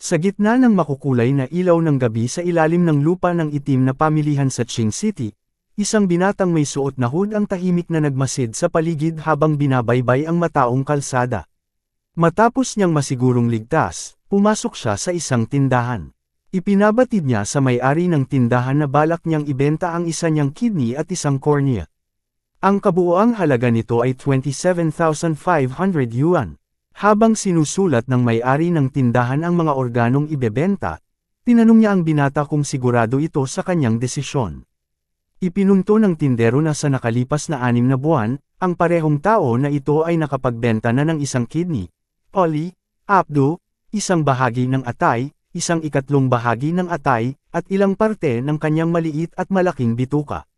Sa gitna ng makukulay na ilaw ng gabi sa ilalim ng lupa ng itim na pamilihan sa Qing City, isang binatang may suot na hood ang tahimik na nagmasid sa paligid habang binabaybay ang mataong kalsada. Matapos niyang masigurong ligtas, pumasok siya sa isang tindahan. Ipinabatid niya sa may-ari ng tindahan na balak niyang ibenta ang isa niyang kidney at isang cornea. Ang kabuoang halaga nito ay 27,500 yuan. Habang sinusulat ng may-ari ng tindahan ang mga organong ibebenta, tinanong niya ang binata kung sigurado ito sa kanyang desisyon. Ipinunto ng tindero na sa nakalipas na 6 na buwan, ang parehong tao na ito ay nakapagbenta na ng isang kidney, poli, apdo, isang bahagi ng atay, isang ikatlong bahagi ng atay, at ilang parte ng kanyang maliit at malaking bituka.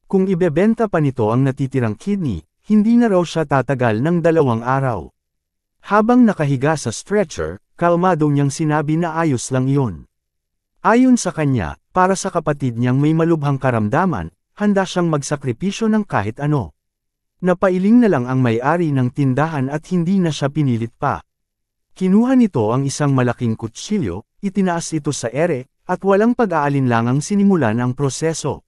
Kung ibebenta pa nito ang natitirang kidney, hindi na raw siya tatagal ng 2 araw. Habang nakahiga sa stretcher, kalmado niyang sinabi na ayos lang iyon. Ayon sa kanya, para sa kapatid niyang may malubhang karamdaman, handa siyang magsakripisyo ng kahit ano. Napailing na lang ang may-ari ng tindahan at hindi na siya pinilit pa. Kinuha nito ang isang malaking kutsilyo, itinaas ito sa ere, at walang pag-aalinlangang sinimulan ang proseso.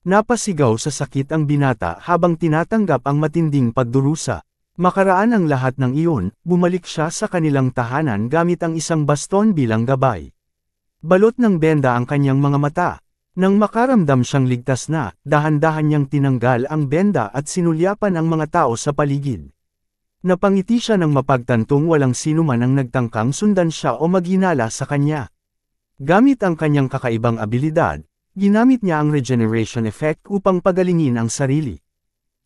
Napasigaw sa sakit ang binata habang tinatanggap ang matinding pagdurusa. Makaraan ang lahat ng iyon, bumalik siya sa kanilang tahanan gamit ang isang baston bilang gabay. Balot ng benda ang kanyang mga mata. Nang makaramdam siyang ligtas na, dahan-dahan niyang tinanggal ang benda at sinulyapan ang mga tao sa paligid. Napangiti siya ng mapagtantong walang sinuman ang nagtangkang sundan siya o maghinala sa kanya. Gamit ang kanyang kakaibang abilidad, ginamit niya ang regeneration effect upang pagalingin ang sarili.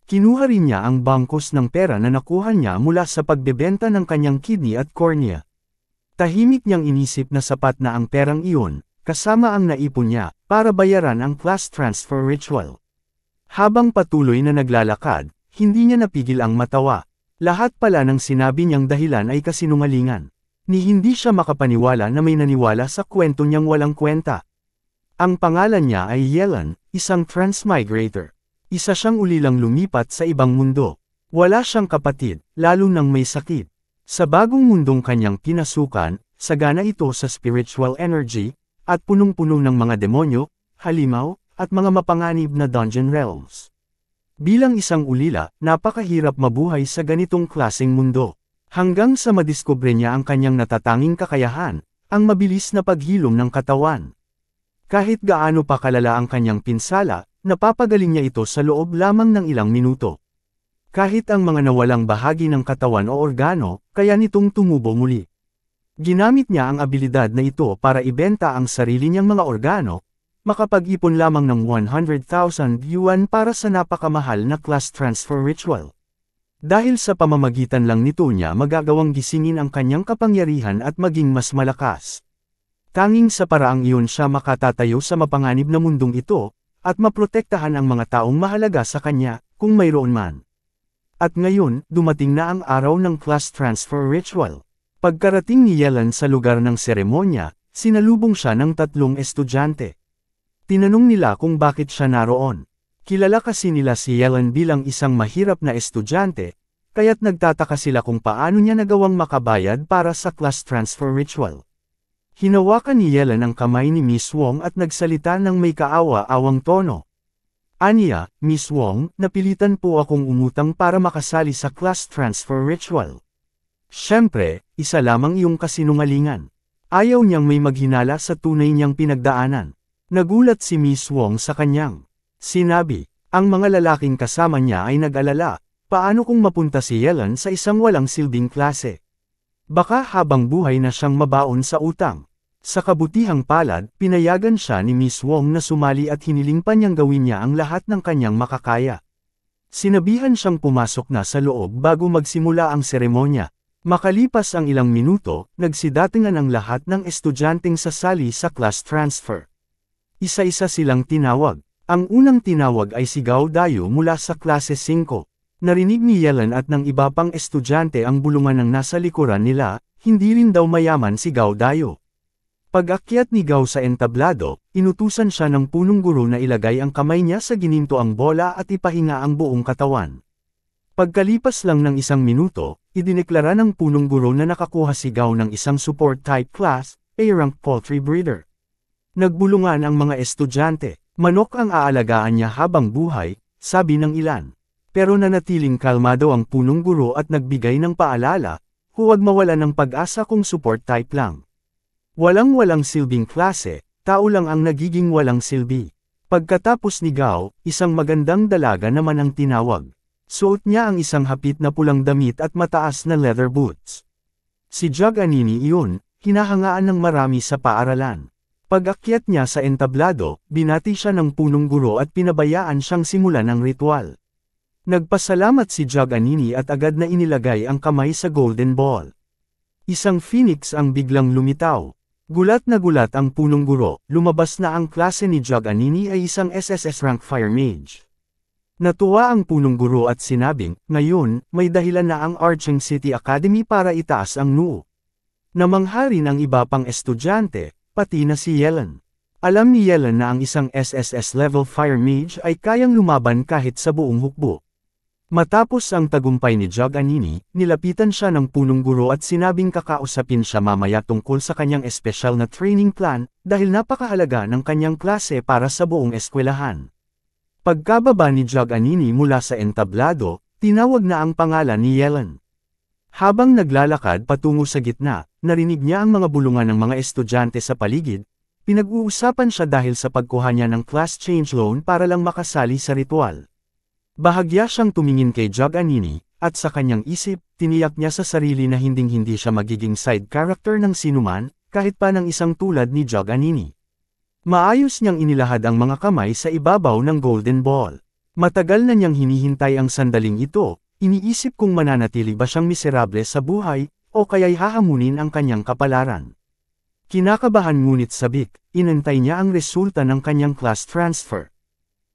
Kinuha rin niya ang bangkos ng pera na nakuha niya mula sa pagbebenta ng kanyang kidney at cornea. Tahimik niyang inisip na sapat na ang perang iyon, kasama ang naipon niya, para bayaran ang class transfer ritual. Habang patuloy na naglalakad, hindi niya napigil ang matawa. Lahat pala ng sinabi niyang dahilan ay kasinungalingan. Ni hindi siya makapaniwala na may naniwala sa kwento niyang walang kwenta. Ang pangalan niya ay Yelan, isang transmigrator. Isa siyang ulilang lumipat sa ibang mundo. Wala siyang kapatid, lalo nang may sakit. Sa bagong mundong kanyang pinasukan, sagana ito sa spiritual energy, at punong-puno ng mga demonyo, halimaw, at mga mapanganib na dungeon realms. Bilang isang ulila, napakahirap mabuhay sa ganitong klaseng mundo. Hanggang sa madiskubre niya ang kanyang natatanging kakayahan, ang mabilis na paghilom ng katawan. Kahit gaano pa kalala ang kanyang pinsala, napapagaling niya ito sa loob lamang ng ilang minuto. Kahit ang mga nawalang bahagi ng katawan o organo, kaya nitong tumubo muli. Ginamit niya ang abilidad na ito para ibenta ang sarili niyang mga organo, makapag-ipon lamang ng 100,000 yuan para sa napakamahal na class transfer ritual. Dahil sa pamamagitan lang nito niya magagawang gisingin ang kanyang kapangyarihan at maging mas malakas. Tanging sa paraang iyon siya makatatayo sa mapanganib na mundong ito, at maprotektahan ang mga taong mahalaga sa kanya, kung mayroon man. At ngayon, dumating na ang araw ng class transfer ritual. Pagkarating ni Yelan sa lugar ng seremonya, sinalubong siya ng 3 estudyante. Tinanong nila kung bakit siya naroon. Kilala kasi nila si Yelan bilang isang mahirap na estudyante, kaya't nagtataka sila kung paano niya nagawang makabayad para sa class transfer ritual. Hinawakan ni Yelan ang kamay ni Miss Wong at nagsalita ng may kaawa-awang tono. Aniya, Miss Wong, napilitan po akong umutang para makasali sa class transfer ritual. Siyempre, isa lamang iyong kasinungalingan. Ayaw niyang may maghinala sa tunay niyang pinagdaanan. Nagulat si Miss Wong sa kanyang sinabi. Ang mga lalaking kasama niya ay nag-alala, paano kung mapunta si Yelan sa isang walang silbing klase? Baka habang buhay na siyang mabaon sa utang. Sa kabutihang palad, pinayagan siya ni Miss Wong na sumali at hiniling pa niyang gawin niya ang lahat ng kanyang makakaya. Sinabihan siyang pumasok na sa loob bago magsimula ang seremonya. Makalipas ang ilang minuto, nagsidatingan ang lahat ng estudyanteng sasali sa class transfer. Isa-isa silang tinawag. Ang unang tinawag ay si Gao Dayo mula sa klase 5. Narinig ni Yelan at ng iba pang estudyante ang bulungan ng nasa likuran nila, hindi rin daw mayaman si Gao Dayo. Pag-akyat ni Gao sa entablado, inutusan siya ng punong guro na ilagay ang kamay niya sa gininto ang bola at ipahinga ang buong katawan. Pagkalipas lang ng 1 minuto, idineklara ng punong guro na nakakuha si Gao ng isang support type class, A-rank poultry breeder. Nagbulungan ang mga estudyante. Manok ang aalagaan niya habang buhay, sabi ng ilan. Pero nanatiling kalmado ang punong guro at nagbigay ng paalala, huwag mawala ng pag-asa kung support type lang. Walang silbing klase, tao lang ang nagiging walang silbi. Pagkatapos ni Gao, isang magandang dalaga naman ang tinawag. Suot niya ang isang hapit na pulang damit at mataas na leather boots. Si Jug Anini iyon, hinahangaan ng marami sa paaralan. Pag-akyat niya sa entablado, binati siya ng punong guro at pinabayaan siyang simulan ang ritual. Nagpasalamat si Jug Anini at agad na inilagay ang kamay sa golden ball. Isang phoenix ang biglang lumitaw. Gulat na gulat ang punong guro, lumabas na ang klase ni Jug Anini ay isang SSS rank fire mage. Natuwa ang punong guro at sinabing, ngayon, may dahilan na ang Archeng City Academy para itaas ang noo. Namangha rin ang iba pang estudyante, pati na si Yellen. Alam ni Yellen na ang isang SSS level fire mage ay kayang lumaban kahit sa buong hukbo. Matapos ang tagumpay ni Jug Anini, nilapitan siya ng punong guro at sinabing kakausapin siya mamaya tungkol sa kanyang espesyal na training plan, dahil napakahalaga ng kanyang klase para sa buong eskwelahan. Pagkababa ni Jug Anini mula sa entablado, tinawag na ang pangalan ni Yellen. Habang naglalakad patungo sa gitna, narinig niya ang mga bulungan ng mga estudyante sa paligid. Pinag-uusapan siya dahil sa pagkuha niya ng class change loan para lang makasali sa ritual. Bahagya siyang tumingin kay Jug Anini, at sa kanyang isip, tiniyak niya sa sarili na hinding-hindi siya magiging side character ng sinuman, kahit pa ng isang tulad ni Jug Anini. Maayos niyang inilahad ang mga kamay sa ibabaw ng golden ball. Matagal na niyang hinihintay ang sandaling ito. Iniisip kung mananatili ba siyang miserable sa buhay, o kaya'y hahamunin ang kanyang kapalaran. Kinakabahan ngunit sabik, inantay niya ang resulta ng kanyang class transfer.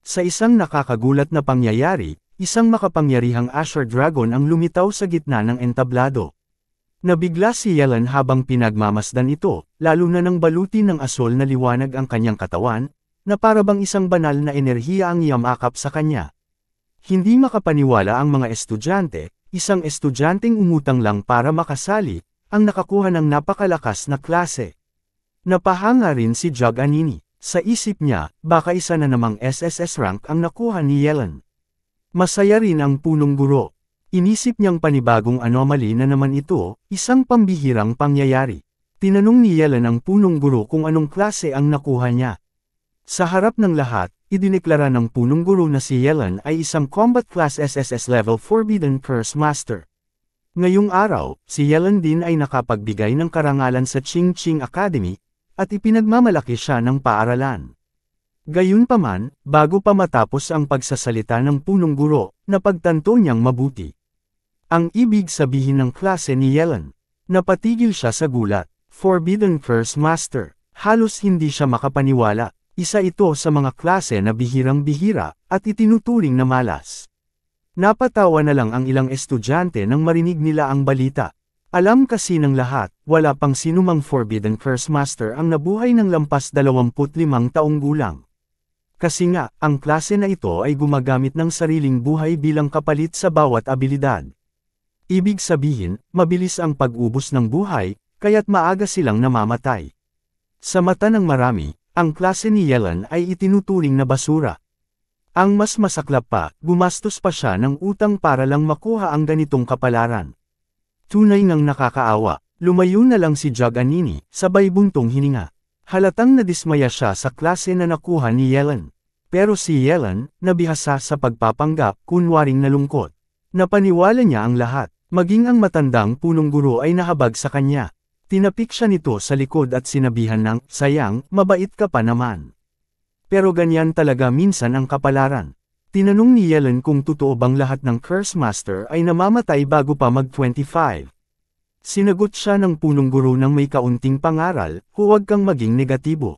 Sa isang nakakagulat na pangyayari, isang makapangyarihang Azure Dragon ang lumitaw sa gitna ng entablado. Nabigla si Yellen habang pinagmamasdan ito, lalo na nang balutin ng asol na liwanag ang kanyang katawan, na parabang isang banal na enerhiya ang yamakap sa kanya. Hindi makapaniwala ang mga estudyante, isang estudyanteng umutang lang para makasali, ang nakakuha ng napakalakas na klase. Napahanga rin si Jug Anini. Sa isip niya, baka isa na namang SSS rank ang nakuha ni Yellen. Masaya rin ang punong guro. Inisip niyang panibagong anomaly na naman ito, isang pambihirang pangyayari. Tinanong ni Yellen ang punong guro kung anong klase ang nakuha niya. Sa harap ng lahat, idineklara ng punong guro na si Yellen ay isang combat class SSS level Forbidden Curse Master. Ngayong araw, si Yellen din ay nakapagbigay ng karangalan sa Ching Ching Academy, at ipinagmamalaki siya ng paaralan. Gayunpaman, bago pa matapos ang pagsasalita ng punong guro, napagtanto niyang mabuti ang ibig sabihin ng klase ni Yellen. Napatigil siya sa gulat. Forbidden Curse Master. Halos hindi siya makapaniwala. Isa ito sa mga klase na bihirang-bihira, at itinuturing na malas. Napatawa na lang ang ilang estudyante nang marinig nila ang balita. Alam kasi ng lahat, wala pang sinumang Forbidden Curse Master ang nabuhay ng lampas 25 taong gulang. Kasi nga, ang klase na ito ay gumagamit ng sariling buhay bilang kapalit sa bawat abilidad. Ibig sabihin, mabilis ang pag-ubos ng buhay, kaya't maaga silang namamatay. Sa mata ng marami, ang klase ni Yellen ay itinuturing na basura. Ang mas masaklap pa, gumastos pa siya ng utang para lang makuha ang ganitong kapalaran. Tunay ngang nakakaawa, lumayo na lang si Jug Anini, sabay buntong hininga. Halatang nadismaya siya sa klase na nakuha ni Yellen. Pero si Yellen, nabihasa sa pagpapanggap, kunwaring nalungkot. Napaniwala niya ang lahat, maging ang matandang punong guro ay nahabag sa kanya. Tinapik siya nito sa likod at sinabihan ng, sayang, mabait ka pa naman. Pero ganyan talaga minsan ang kapalaran. Tinanong ni Yellen kung totoo bang lahat ng Curse Master ay namamatay bago pa mag-25. Sinagot siya ng punong guro ng may kaunting pangaral, huwag kang maging negatibo.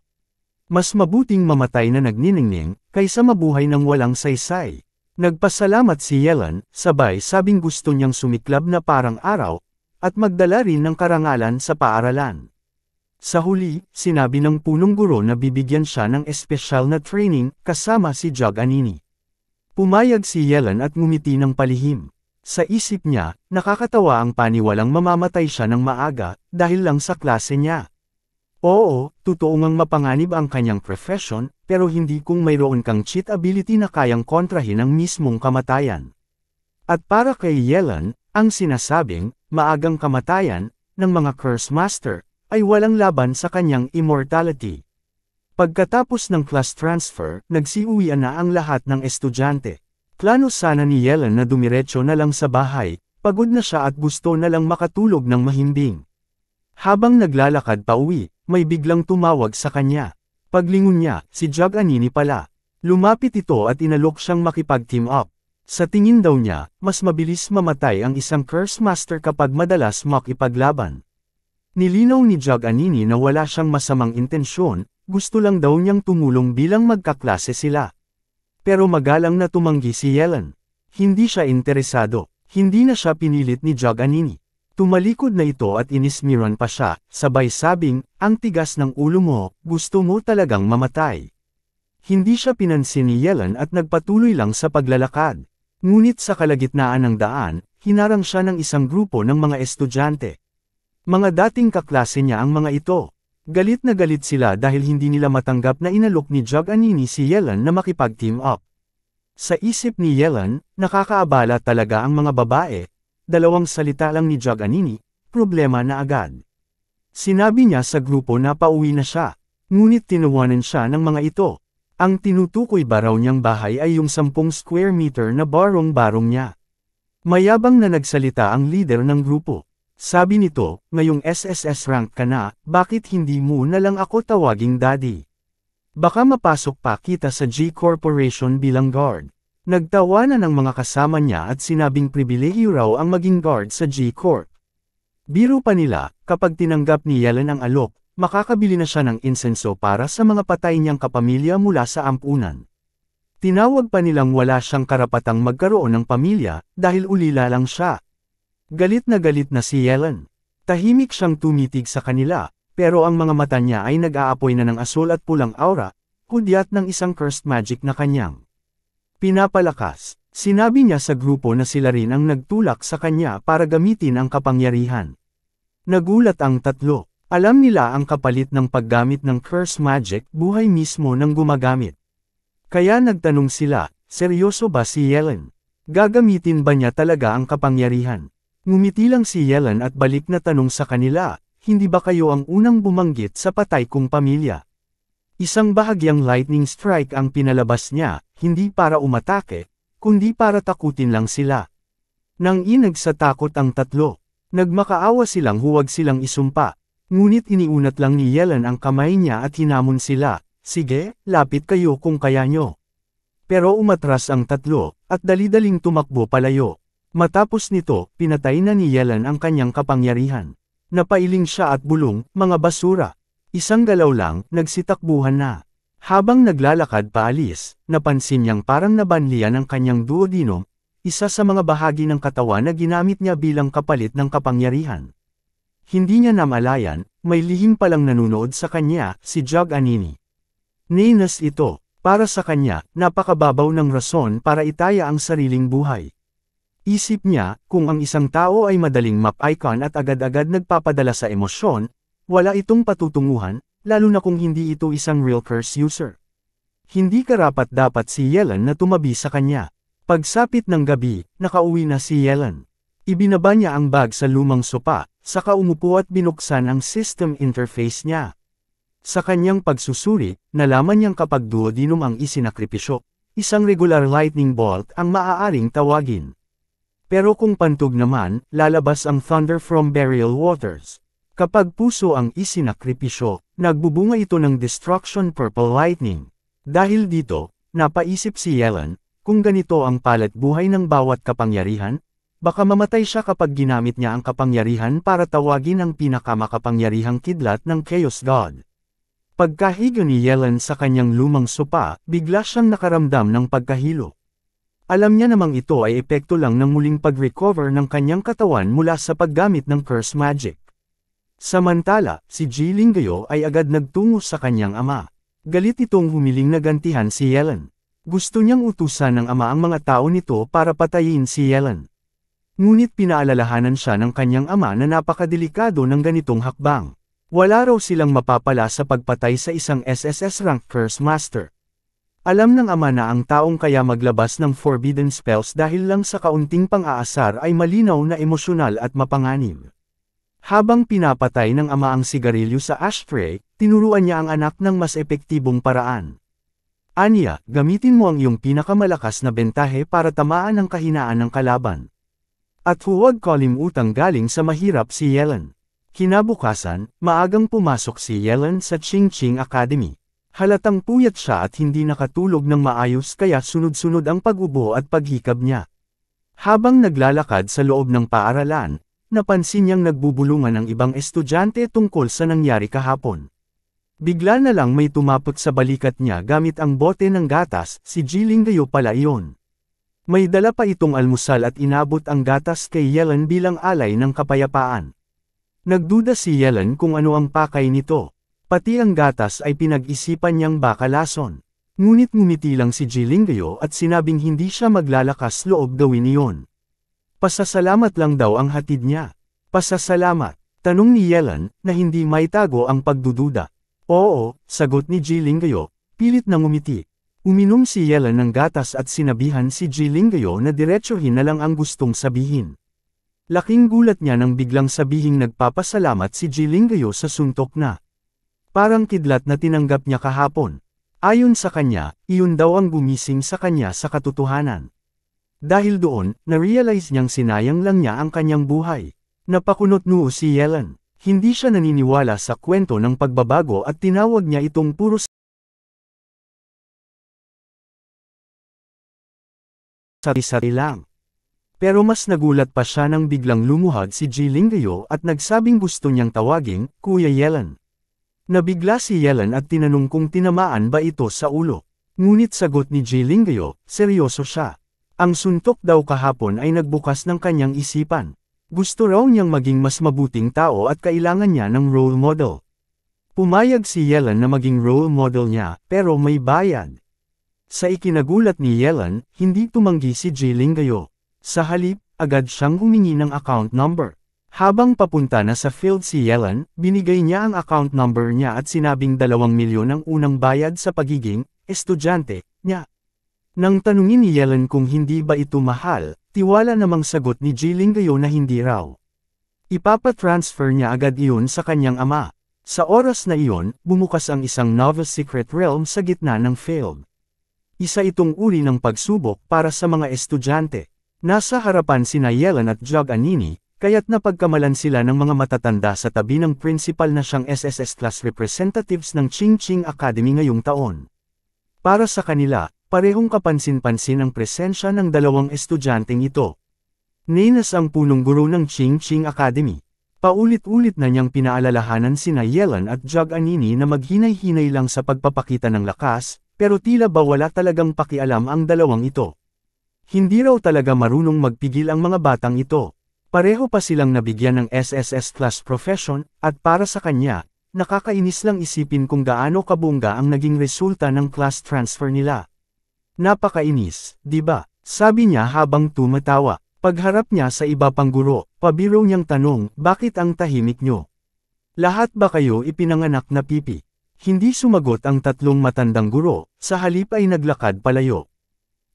Mas mabuting mamatay na nagniningning, kaysa mabuhay ng walang saysay. Nagpasalamat si Yellen, sabay sabing gusto niyang sumiklab na parang araw, at magdala rin ng karangalan sa paaralan. Sa huli, sinabi ng punong guro na bibigyan siya ng espesyal na training, kasama si Jug Anini. Pumayag si Yellen at ngumiti ng palihim. Sa isip niya, nakakatawa ang paniwalang mamamatay siya ng maaga, dahil lang sa klase niya. Oo, totoo ngang mapanganib ang kanyang profession, pero hindi kung mayroon kang cheat ability na kayang kontrahin ang mismong kamatayan. At para kay Yelan, ang sinasabing, maagang kamatayan, ng mga Curse Master, ay walang laban sa kanyang immortality. Pagkatapos ng class transfer, nagsiuwian na ang lahat ng estudyante. Plano sana ni Yelan na dumiretso na lang sa bahay, pagod na siya at gusto na lang makatulog ng mahimbing. Habang naglalakad pa uwi, may biglang tumawag sa kanya. Paglingon niya, si Jaganini pala. Lumapit ito at inalok siyang makipag-team up. Sa tingin daw niya, mas mabilis mamatay ang isang Curse Master kapag madalas makipaglaban. Nilinaw ni Jaganini na wala siyang masamang intensyon, gusto lang daw niyang tumulong bilang magkaklase sila. Pero magalang na tumanggi si Yelan. Hindi siya interesado, hindi na siya pinilit ni Jaganini. Tumalikod na ito at inismiran pa siya, sabay sabing, ang tigas ng ulo mo, gusto mo talagang mamatay. Hindi siya pinansin ni Yelan at nagpatuloy lang sa paglalakad. Ngunit sa kalagitnaan ng daan, hinarang siya ng isang grupo ng mga estudyante. Mga dating kaklase niya ang mga ito. Galit na galit sila dahil hindi nila matanggap na inalok ni Jaganini si Yelan na makipag-team up. Sa isip ni Yelan, nakakaabala talaga ang mga babae. Dalawang salita lang ni Jaganini, problema na agad. Sinabi niya sa grupo na pauwi na siya, ngunit tinuwanan siya ng mga ito. Ang tinutukoy ba raw niyang bahay ay yung 10 square meter na barong-barong niya. Mayabang na nagsalita ang leader ng grupo. Sabi nito, ngayong SSS rank ka na, bakit hindi mo na lang ako tawaging daddy? Baka mapasok pa kita sa G Corporation bilang guard. Nagtawanan ng mga kasama niya at sinabing pribilehiyo raw ang maging guard sa G Corp. Biro pa nila, kapag tinanggap ni Yelan ang alok, makakabili na siya ng insenso para sa mga patay niyang kapamilya mula sa ampunan. Tinawag pa nilang wala siyang karapatang magkaroon ng pamilya, dahil ulila lang siya. Galit na si Yelan. Tahimik siyang tumitig sa kanila, pero ang mga mata niya ay nag-aapoy na ng asul at pulang aura, hudyat ng isang cursed magic na kanyang pinapalakas. Sinabi niya sa grupo na sila rin ang nagtulak sa kanya para gamitin ang kapangyarihan. Nagulat ang tatlo. Alam nila ang kapalit ng paggamit ng curse magic, buhay mismo ng gumagamit. Kaya nagtanong sila, seryoso ba si Yelan? Gagamitin ba niya talaga ang kapangyarihan? Ngumiti lang si Yelan at balik na tanong sa kanila, hindi ba kayo ang unang bumanggit sa patay kong pamilya? Isang bahagyang lightning strike ang pinalabas niya, hindi para umatake, kundi para takutin lang sila. Nang inag sa takot ang tatlo, nagmakaawa silang huwag silang isumpa, ngunit iniunat lang ni Yelan ang kamay niya at hinamon sila, sige, lapit kayo kung kaya nyo. Pero umatras ang tatlo, at dali-daling tumakbo palayo. Matapos nito, pinatay na ni Yelan ang kanyang kapangyarihan. Napailing siya at bulong, mga basura. Isang galaw lang, nagsitakbuhan na. Habang naglalakad paalis, napansin niyang parang nabanlian ang kanyang duodenum, isa sa mga bahagi ng katawan na ginamit niya bilang kapalit ng kapangyarihan. Hindi niya namalayan, may lihim palang nanunood sa kanya, si Jaganini. Ninas ito, para sa kanya, napakababaw ng rason para itaya ang sariling buhay. Isip niya, kung ang isang tao ay madaling map-icon at agad-agad nagpapadala sa emosyon, wala itong patutunguhan, lalo na kung hindi ito isang real curse user. Hindi karapat-dapat si Yelan na tumabi sa kanya. Pagsapit ng gabi, nakauwi na si Yelan. Ibinaba niya ang bag sa lumang sopa, saka umupo at binuksan ang system interface niya. Sa kanyang pagsusuri, nalaman niyang kapag duodenum ang isinakripisyo, isang regular lightning bolt ang maaaring tawagin. Pero kung pantog naman, lalabas ang thunder from burial waters. Kapag puso ang isinakripisyo, nagbubunga ito ng destruction purple lightning. Dahil dito, napaisip si Yelan, kung ganito ang palat buhay ng bawat kapangyarihan, baka mamatay siya kapag ginamit niya ang kapangyarihan para tawagin ang pinakamakapangyarihang kidlat ng Chaos God. Pagkahiga ni Yelan sa kanyang lumang sopa, bigla siyang nakaramdam ng pagkahilo. Alam niya namang ito ay epekto lang ng muling pag-recover ng kanyang katawan mula sa paggamit ng curse magic. Samantala, si Jilingyo ay agad nagtungo sa kanyang ama. Galit itong humiling na gantihan si Yelan. Gusto niyang utusan ng ama ang mga tao nito para patayin si Yelan. Ngunit pinaalalahanan siya ng kanyang ama na napakadelikado ng ganitong hakbang. Wala raw silang mapapala sa pagpatay sa isang SSS rank Curse Master. Alam ng ama na ang taong kaya maglabas ng forbidden spells dahil lang sa kaunting pang-aasar ay malinaw na emosyonal at mapanganib. Habang pinapatay ng ama ang sigarilyo sa ashtray, tinuruan niya ang anak ng mas epektibong paraan. Anya, gamitin mo ang iyong pinakamalakas na bentahe para tamaan ang kahinaan ng kalaban. At huwag kalimutang galing sa mahirap si Yellen. Kinabukasan, maagang pumasok si Yellen sa Ching Ching Academy. Halatang puyat siya at hindi nakatulog ng maayos kaya sunod-sunod ang pag-ubo at paghikab niya. Habang naglalakad sa loob ng paaralan, napansin niyang nagbubulungan ang ibang estudyante tungkol sa nangyari kahapon. Bigla na lang may tumapot sa balikat niya gamit ang bote ng gatas, si Jiling Gayo pala iyon. May dala pa itong almusal at inabot ang gatas kay Yellen bilang alay ng kapayapaan. Nagduda si Yellen kung ano ang pakay nito. Pati ang gatas ay pinag-isipan niyang baka lason. Ngunit ngumiti lang si Jiling Gayo at sinabing hindi siya maglalakas loob gawin iyon. Pasasalamat lang daw ang hatid niya. Pasasalamat? Tanong ni Yellen, na hindi maitago ang pagdududa. Oo, sagot ni Jiling Gayo, pilit na ngumiti. Uminom si Yellen ng gatas at sinabihan si Jiling Gayo na diretsuhin na lang ang gustong sabihin. Laking gulat niya nang biglang sabihing nagpapasalamat si Jiling Gayo sa suntok na. Parang kidlat na tinanggap niya kahapon. Ayon sa kanya, iyon daw ang gumising sa kanya sa katotohanan. Dahil doon, na-realize niyang sinayang lang niya ang kanyang buhay. Napakunot noo si Yellen. Hindi siya naniniwala sa kwento ng pagbabago at tinawag niya itong puro sari-sari lang. Pero mas nagulat pa siya nang biglang lumuhad si Jiling Gayo at nagsabing gusto niyang tawaging, Kuya Yellen. Nabigla si Yellen at tinanong kung tinamaan ba ito sa ulo. Ngunit sagot ni Jiling Gayo, seryoso siya. Ang suntok daw kahapon ay nagbukas ng kanyang isipan. Gusto raw niyang maging mas mabuting tao at kailangan niya ng role model. Pumayag si Yellen na maging role model niya, pero may bayad. Sa ikinagulat ni Yellen, hindi tumanggi si Jiling Gayo. Sa halip, agad siyang humingi ng account number. Habang papunta na sa field si Yellen, binigay niya ang account number niya at sinabing 2 milyon ang unang bayad sa pagiging estudyante niya. Nang tanungin ni Yellen kung hindi ba ito mahal, tiwala namang sagot ni Jiling Gayo na hindi raw. Ipapatransfer niya agad iyon sa kanyang ama. Sa oras na iyon, bumukas ang isang novel secret realm sa gitna ng field. Isa itong uri ng pagsubok para sa mga estudyante. Nasa harapan sina Yellen at Jog Anini, kaya't napagkamalan sila ng mga matatanda sa tabi ng principal na siyang SSS class representatives ng Ching Ching Academy ngayong taon. Para sa kanila, parehong kapansin-pansin ang presensya ng dalawang estudyanteng ito. Ninas ang punong guro ng Ching Ching Academy. Paulit-ulit na niyang pinaalalahanan sina Yellen at Jog Anini na maghinay-hinay lang sa pagpapakita ng lakas, pero tila ba wala talagang pakialam ang dalawang ito. Hindi raw talaga marunong magpigil ang mga batang ito. Pareho pa silang nabigyan ng SSS class profession, at para sa kanya, nakakainis lang isipin kung gaano kabongga ang naging resulta ng class transfer nila. Napakainis, di ba? Sabi niya habang tumatawa. Pagharap niya sa iba pang guro, pabiro niyang tanong, bakit ang tahimik niyo? Lahat ba kayo ipinanganak na pipi? Hindi sumagot ang tatlong matandang guro, sa halip ay naglakad palayo.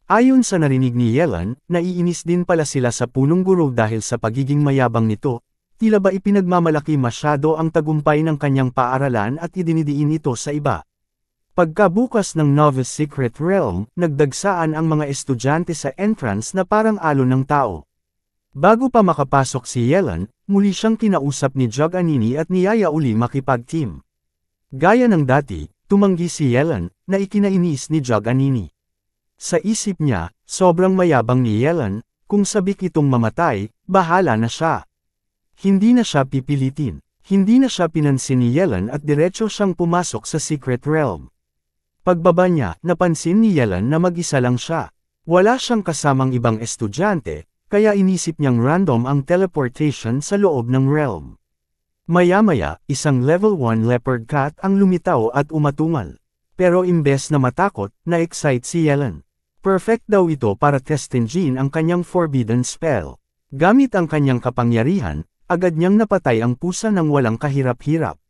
Ayon sa narinig ni Yellen, naiinis din pala sila sa punong guro dahil sa pagiging mayabang nito, tila ba ipinagmamalaki masyado ang tagumpay ng kanyang paaralan at idinidiin ito sa iba. Pagkabukas ng Novice Secret Realm, nagdagsaan ang mga estudyante sa entrance na parang alon ng tao. Bago pa makapasok si Yellen, muli siyang kinausap ni Jog Anini at niyaya uli makipag-team. Gaya ng dati, tumanggi si Yellen, na ikinainis ni Jog Anini. Sa isip niya, sobrang mayabang ni Yellen, kung sabik itong mamatay, bahala na siya. Hindi na siya pipilitin. Hindi na siya pinansin ni Yellen at diretso siyang pumasok sa Secret Realm. Pagbaba niya, napansin ni Yellen na mag-isa lang siya. Wala siyang kasamang ibang estudyante, kaya inisip niyang random ang teleportation sa loob ng realm. Maya-maya, isang level 1 leopard cat ang lumitaw at umatungal. Pero imbes na matakot, na-excite si Yellen. Perfect daw ito para testingin ang kanyang forbidden spell. Gamit ang kanyang kapangyarihan, agad niyang napatay ang pusa ng walang kahirap-hirap.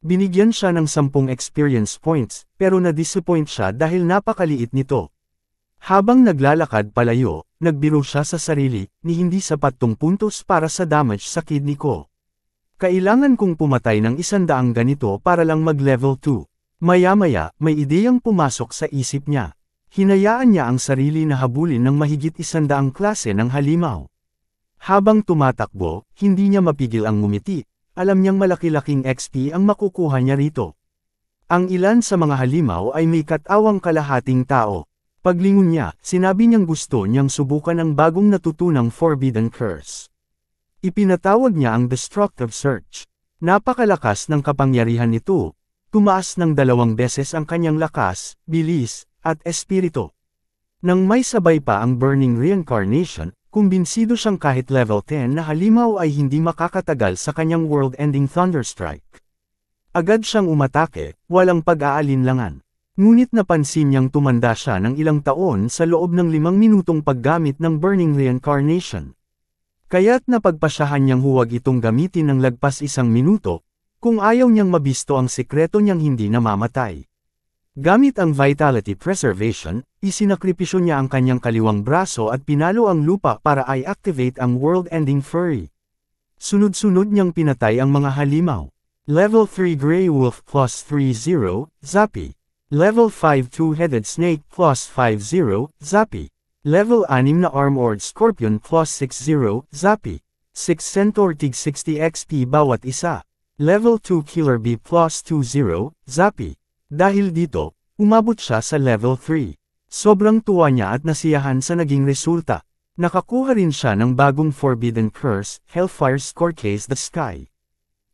Binigyan siya ng 10 experience points, pero na-disappoint siya dahil napakaliit nito. Habang naglalakad palayo, nagbiro siya sa sarili, ni hindi sapat tong puntos para sa damage sa kidney ko. Kailangan kong pumatay ng 100 ganito para lang mag-level 2. Maya-maya, may ideyang pumasok sa isip niya. Hinayaan niya ang sarili na habulin ng mahigit 100 klase ng halimaw. Habang tumatakbo, hindi niya mapigil ang ngumiti. Alam niyang malaki-laking XP ang makukuha niya rito. Ang ilan sa mga halimaw ay may katawang kalahating tao. Paglingon niya, sinabi niyang gusto niyang subukan ang bagong natutunang Forbidden Curse. Ipinatawag niya ang Destructive Surge. Napakalakas ng kapangyarihan nito. Tumaas ng 2 beses ang kanyang lakas, bilis, at espiritu. Nang may sabay pa ang Burning Reincarnation, kumbinsido siyang kahit level 10 na halimaw ay hindi makakatagal sa kanyang world-ending Thunderstrike. Agad siyang umatake, walang pag-aalinlangan. Ngunit napansin niyang tumanda siya ng ilang taon sa loob ng 5 minutong paggamit ng Burning Reincarnation. Kaya't napagpasyahan niyang huwag itong gamitin ng lagpas 1 minuto, kung ayaw niyang mabisto ang sikreto niyang hindi namamatay. Gamit ang Vitality Preservation, isinakripisyo niya ang kanyang kaliwang braso at pinalo ang lupa para i-activate ang world-ending Fury. Sunod-sunod niyang pinatay ang mga halimaw. Level 3 Grey Wolf plus 3-0, Zappy. Level 5 Two-Headed Snake plus 5-0, Zappy. Level 6 na Armored Scorpion plus 6-0, Zappy. 6 Centaur tig 60 XP bawat isa. Level 2 Killer Bee plus 2-0, Zappy. Dahil dito, umabot siya sa level 3. Sobrang tuwa niya at nasiyahan sa naging resulta. Nakakuha rin siya ng bagong Forbidden Curse, Hellfire Scourge the Sky.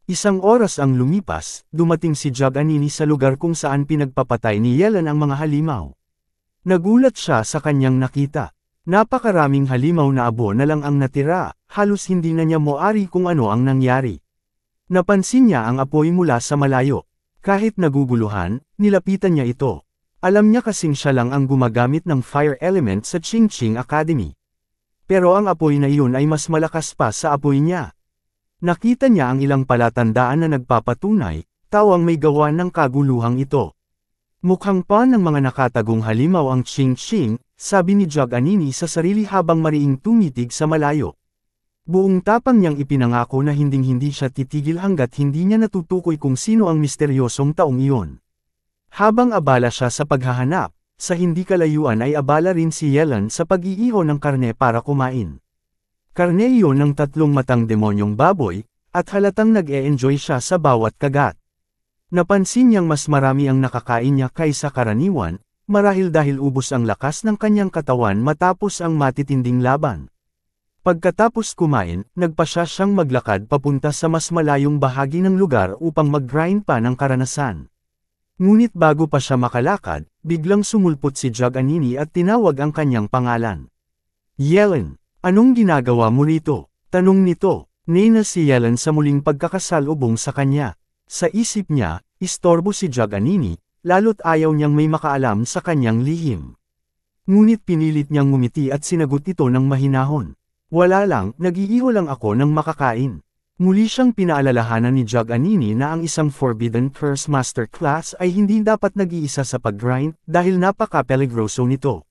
1 oras ang lumipas, dumating si Jaganini sa lugar kung saan pinagpapatay ni Yelan ang mga halimaw. Nagulat siya sa kanyang nakita. Napakaraming halimaw na abo na lang ang natira, halos hindi na niya moari kung ano ang nangyari. Napansin niya ang apoy mula sa malayo. Kahit naguguluhan, nilapitan niya ito. Alam niya kasing siya lang ang gumagamit ng fire element sa Ching Ching Academy. Pero ang apoy na iyon ay mas malakas pa sa apoy niya. Nakita niya ang ilang palatandaan na nagpapatunay, tawang may gawa ng kaguluhang ito. Mukhang pa ng mga nakatagong halimaw ang Ching Ching, sabi ni Jaganini sa sarili habang mariing tumitig sa malayo. Buong tapang niyang ipinangako na hinding-hindi siya titigil hanggat hindi niya natutukoy kung sino ang misteryosong taong iyon. Habang abala siya sa paghahanap, sa hindi kalayuan ay abala rin si Yelan sa pag-iiho ng karne para kumain. Karne iyon ng 3 matang demonyong baboy, at halatang nag-e-enjoy siya sa bawat kagat. Napansin niyang mas marami ang nakakain niya kaysa karaniwan, marahil dahil ubos ang lakas ng kanyang katawan matapos ang matitinding laban. Pagkatapos kumain, nagpasya siyang maglakad papunta sa mas malayong bahagi ng lugar upang mag-grind pa ng karanasan. Ngunit bago pa siya makalakad, biglang sumulpot si Jaganini at tinawag ang kanyang pangalan. Yelan, anong ginagawa mo rito? Tanong nito. Nena si Yelan sa muling pagkakasalubong sa kanya. Sa isip niya, istorbo si Jaganini, lalo't ayaw niyang may makaalam sa kanyang lihim. Ngunit pinilit niyang ngumiti at sinagot ito ng mahinahon. Wala lang, nag-iiho lang ako ng makakain. Muli siyang pinaalalahanan ni Jaganini na ang isang Forbidden Curse Masterclass ay hindi dapat nag-iisa sa pag-grind dahil napaka-peligroso nito.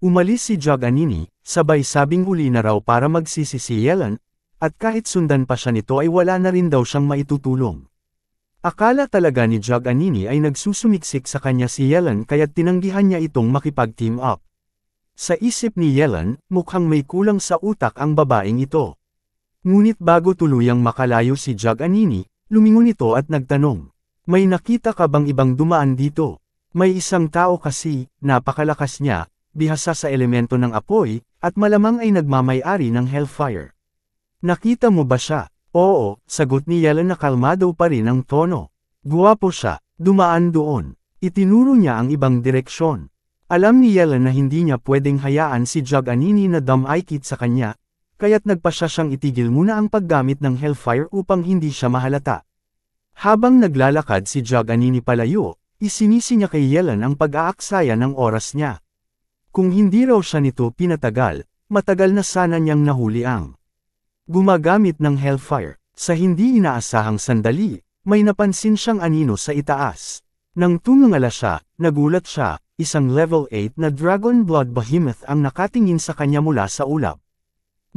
Umalis si Jaganini, sabay sabing uli na raw para magsisi si Yelan, at kahit sundan pa siya nito ay wala na rin daw siyang maitutulong. Akala talaga ni Jaganini ay nagsusumiksik sa kanya si Yelan kaya't tinanggihan niya itong makipag-team up. Sa isip ni Yelan, mukhang may kulang sa utak ang babaeng ito. Ngunit bago tuluyang makalayo si Jaganini, lumingon ito at nagtanong. May nakita ka bang ibang dumaan dito? May isang tao kasi, napakalakas niya, bihasa sa elemento ng apoy, at malamang ay nagmamay-ari ng Hellfire. Nakita mo ba siya? Oo, sagot ni Yelan na kalmado pa rin ang tono. Guwapo siya, dumaan doon. Itinuro niya ang ibang direksyon. Alam ni Yelan na hindi niya pwedeng hayaan si Jaganini na damaykit sa kanya, kaya't nagpasya siyang itigil muna ang paggamit ng Hellfire upang hindi siya mahalata. Habang naglalakad si Jaganini palayo, isinisi niya kay Yelan ang pag-aaksaya ng oras niya. Kung hindi raw siya nito pinatagal, matagal na sana niyang nahuli ang gumagamit ng Hellfire. Sa hindi inaasahang sandali, May napansin siyang anino sa itaas. Nang tumingala siya, nagulat siya, isang level 8 na Dragon Blood Behemoth ang nakatingin sa kanya mula sa ulap.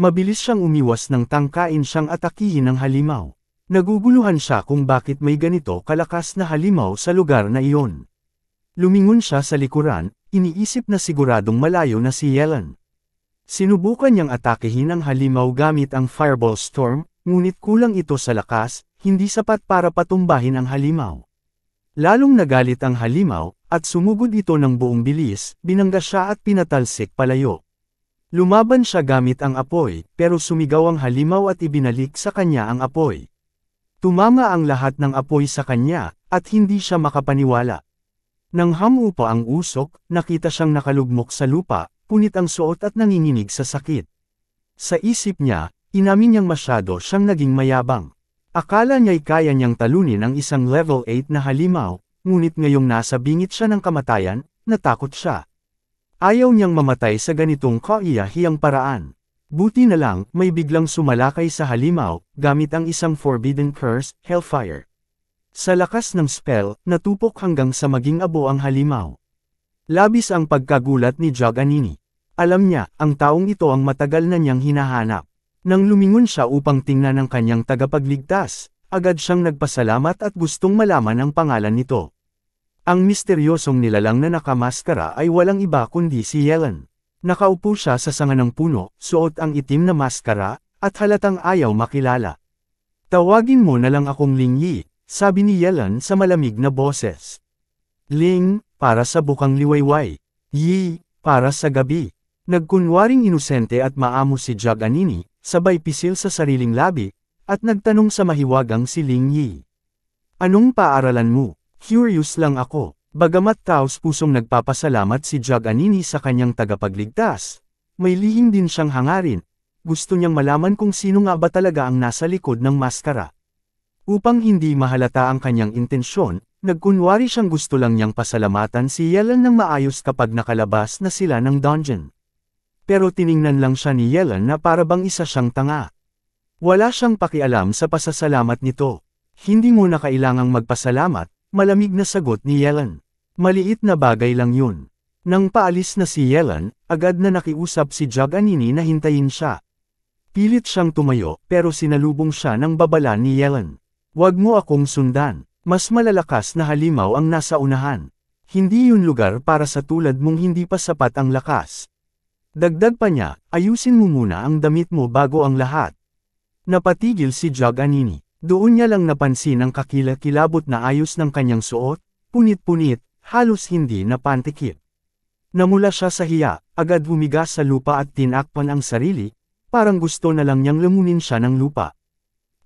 Mabilis siyang umiwas nang tangkain siyang atakihin ng halimaw. Naguguluhan siya kung bakit may ganito kalakas na halimaw sa lugar na iyon. Lumingon siya sa likuran, iniisip na siguradong malayo na si Yelan. Sinubukan niyang atakihin ang halimaw gamit ang Fireball Storm, ngunit kulang ito sa lakas, hindi sapat para patumbahin ang halimaw. Lalong nagalit ang halimaw, at sumugod ito ng buong bilis, binangga siya at pinatalsik palayo. Lumaban siya gamit ang apoy, pero sumigaw ang halimaw at ibinalik sa kanya ang apoy. Tumama ang lahat ng apoy sa kanya, at hindi siya makapaniwala. Nang hamupa ang usok, nakita siyang nakalugmok sa lupa, punit ang suot at nanginginig sa sakit. Sa isip niya, inamin niyang masyado siyang naging mayabang. Akala niya'y kaya niyang talunin ang isang level 8 na halimaw, ngunit ngayong nasa bingit siya ng kamatayan, natakot siya. Ayaw niyang mamatay sa ganitong kaiyahiyang paraan. Buti na lang, may biglang sumalakay sa halimaw, gamit ang isang forbidden curse, Hellfire. Sa lakas ng spell, natupok hanggang sa maging abo ang halimaw. Labis ang pagkagulat ni Jaganini. Alam niya, ang taong ito ang matagal na niyang hinahanap. Nang lumingon siya upang tingnan ang kanyang tagapagligtas, agad siyang nagpasalamat at gustong malaman ang pangalan nito. Ang misteryosong nilalang na nakamaskara ay walang iba kundi si Yelan. Nakaupo siya sa sanga ng puno, suot ang itim na maskara, at halatang ayaw makilala. Tawagin mo na lang akong Ling Yi, sabi ni Yelan sa malamig na boses. Ling, para sa bukang liwayway. Yi, para sa gabi. Nagkunwaring inosente at maamo si Jaganini, sabay pisil sa sariling labi, at nagtanong sa mahiwagang si Ling Yi. Anong paaralan mo? Curious lang ako. Bagamat taos pusong nagpapasalamat si Jaganini sa kanyang tagapagligtas, may lihim din siyang hangarin. Gusto niyang malaman kung sino nga ba talaga ang nasa likod ng maskara. Upang hindi mahalata ang kanyang intensyon, nagkunwari siyang gusto lang niyang pasalamatan si Yelan ng maayos kapag nakalabas na sila ng dungeon. Pero tiningnan lang siya ni Yelan na para bang isa siyang tanga. Wala siyang pakialam sa pasasalamat nito. Hindi mo na kailangang magpasalamat, malamig na sagot ni Yelan. Maliit na bagay lang yun. Nang paalis na si Yelan, agad na nakiusap si Jaganini na hintayin siya. Pilit siyang tumayo, pero sinalubong siya ng babala ni Yelan. Huwag mo akong sundan. Mas malalakas na halimaw ang nasa unahan. Hindi yun lugar para sa tulad mong hindi pa sapat ang lakas. Dagdag pa niya, ayusin mo muna ang damit mo bago ang lahat. Napatigil si Jaganini. Doon niya lang napansin ang kakilakilabot na ayos ng kanyang suot, punit-punit, halos hindi napantikip. Namula siya sa hiya, agad humiga sa lupa at tinakpan ang sarili, parang gusto na lang niyang lamunin siya ng lupa.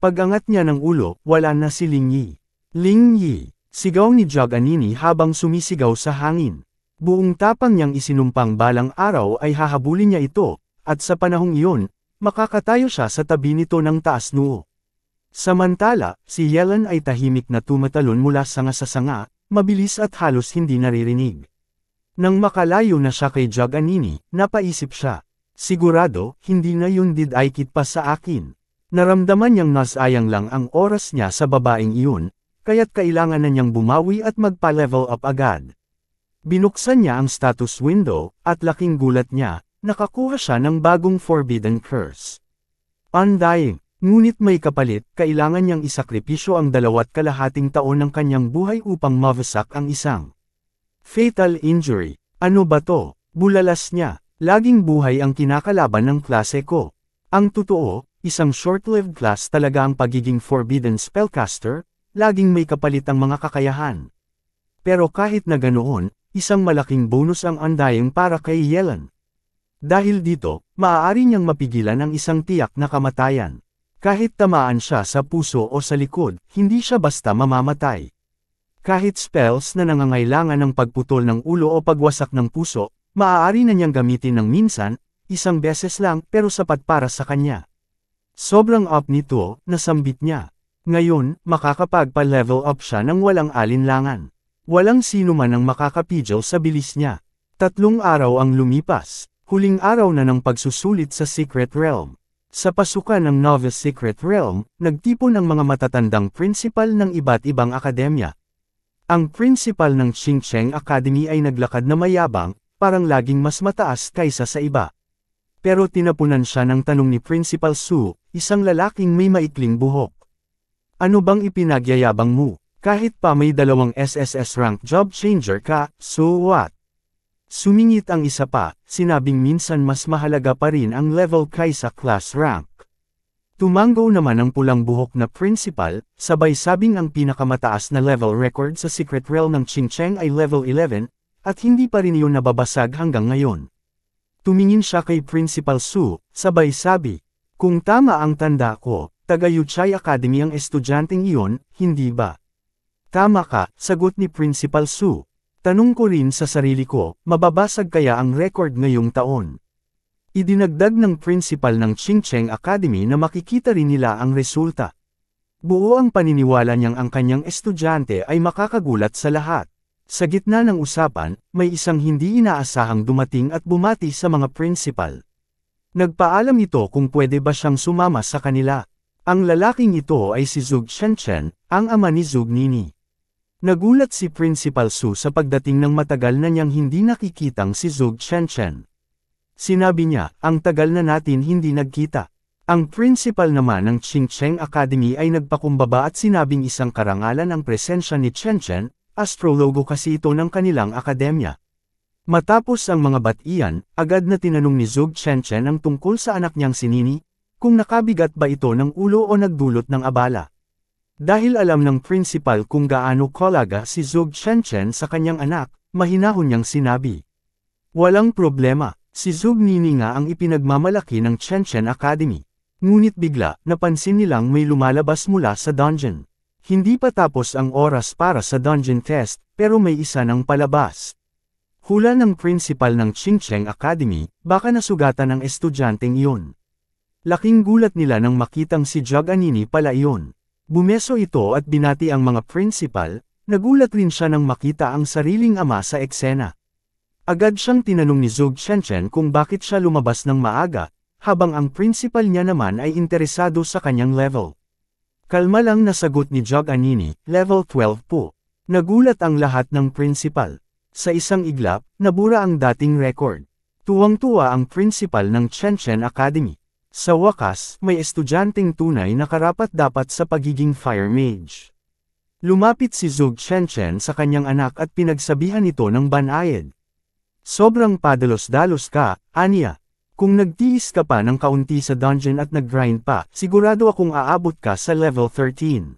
Pag-angat niya ng ulo, wala na si Ling Yi. Ling Yi, sigaw ni Jaganini habang sumisigaw sa hangin. Buong tapang niyang isinumpang balang araw ay hahabulin niya ito, at sa panahong iyon, makakatayo siya sa tabi nito ng taas noo. Samantala, si Yelan ay tahimik na tumatalon mula sanga sa sanga, mabilis at halos hindi naririnig. Nang makalayo na siya kay Jaganini, napaisip siya. Sigurado, hindi na yun didikit pa sa akin. Naramdaman niyang nasayang lang ang oras niya sa babaeng iyon, kaya't kailangan na niyang bumawi at magpa-level up agad. Binuksan niya ang status window, at laking gulat niya, nakakuha siya ng bagong forbidden curse. Undying, ngunit may kapalit, kailangan niyang isakripisyo ang 2.5 taon ng kanyang buhay upang mawasak ang isang fatal injury. Ano ba to? Bulalas niya, laging buhay ang kinakalaban ng klase ko. Ang totoo, isang short-lived class talaga ang pagiging forbidden spellcaster, laging may kapalit ang mga kakayahan. Pero kahit na ganoon, isang malaking bonus ang undying para kay Yelan. Dahil dito, maaari niyang mapigilan ang isang tiyak na kamatayan. Kahit tamaan siya sa puso o sa likod, hindi siya basta mamamatay. Kahit spells na nangangailangan ng pagputol ng ulo o pagwasak ng puso, maaari na niyang gamitin ng minsan, isang beses lang pero sapat para sa kanya. Sobrang up nito, nasambit niya. Ngayon, makakapagpa-level up siya ng walang alinlangan. Walang sino man ang makakapigil sa bilis niya. 3 araw ang lumipas, huling araw na ng pagsusulit sa Secret Realm. Sa pasukan ng Novice Secret Realm, nagtipon ang mga matatandang principal ng iba't ibang akademya. Ang principal ng Qingcheng Academy ay naglakad na mayabang, parang laging mas mataas kaysa sa iba. Pero tinapunan siya ng tanong ni Principal Su, isang lalaking may maikling buhok. Ano bang ipinagyayabang mo? Kahit pa may 2 SSS rank job changer ka, so what? Sumingit ang isa pa, sinabing minsan mas mahalaga pa rin ang level kaysa class rank. Tumango naman ang pulang buhok na principal, sabay sabing ang pinakamataas na level record sa Secret Realm ng Qingcheng ay level 11, at hindi pa rin iyon nababasag hanggang ngayon. Tumingin siya kay Principal Su, sabay sabi, kung tama ang tanda ko, taga Yuchai Academy ang estudyanteng iyon, hindi ba? Tama ka, sagot ni Principal Su. Tanong ko rin sa sarili ko, mababasag kaya ang record ngayong taon? Idinagdag ng principal ng Qingcheng Academy na makikita rin nila ang resulta. Buo ang paniniwala niyang ang kanyang estudyante ay makakagulat sa lahat. Sa gitna ng usapan, may isang hindi inaasahang dumating at bumati sa mga principal. Nagpaalam ito kung pwede ba siyang sumama sa kanila. Ang lalaking ito ay si Zhug Shenchen, ang ama ni Zhug Nini. Nagulat si Principal Su sa pagdating ng matagal na niyang hindi nakikitang si Zhug Shenchen. Sinabi niya, ang tagal na natin hindi nagkita. Ang principal naman ng Qingcheng Academy ay nagpakumbaba at sinabing isang karangalan ang presensya ni Shenchen, astrologo kasi ito ng kanilang akademya. Matapos ang mga batian, agad na tinanong ni Zhug Shenchen ang tungkol sa anak niyang si Nini, kung nakabigat ba ito ng ulo o nagdulot ng abala. Dahil alam ng principal kung gaano kalaga si Zhug Shenchen sa kanyang anak, mahinahon niyang sinabi. Walang problema, si Zhug Nini nga ang ipinagmamalaki ng Shenchen Academy. Ngunit bigla, napansin nilang may lumalabas mula sa dungeon. Hindi pa tapos ang oras para sa dungeon test, pero may isa ng palabas. Hula ng principal ng Qingcheng Academy, baka nasugatan ng estudyanteng iyon. Laking gulat nila nang makitang si Zhug Anini pala iyon. Bumeso ito at binati ang mga principal, nagulat rin siya nang makita ang sariling ama sa eksena. Agad siyang tinanong ni Zhug Shenchen kung bakit siya lumabas ng maaga, habang ang principal niya naman ay interesado sa kanyang level. Kalma lang na sagot ni Zhug Anini, level 12 po. Nagulat ang lahat ng principal. Sa isang iglap, nabura ang dating record. Tuwang-tuwa ang principal ng Qingcheng Academy. Sa wakas, may estudyanteng tunay na karapat-dapat sa pagiging fire mage. Lumapit si Zhug Shenchen sa kanyang anak at pinagsabihan ito ng banayad. Sobrang padalos-dalos ka, Anya. Kung nagtiis ka pa ng kaunti sa dungeon at nag-grind pa, sigurado akong aabot ka sa level 13.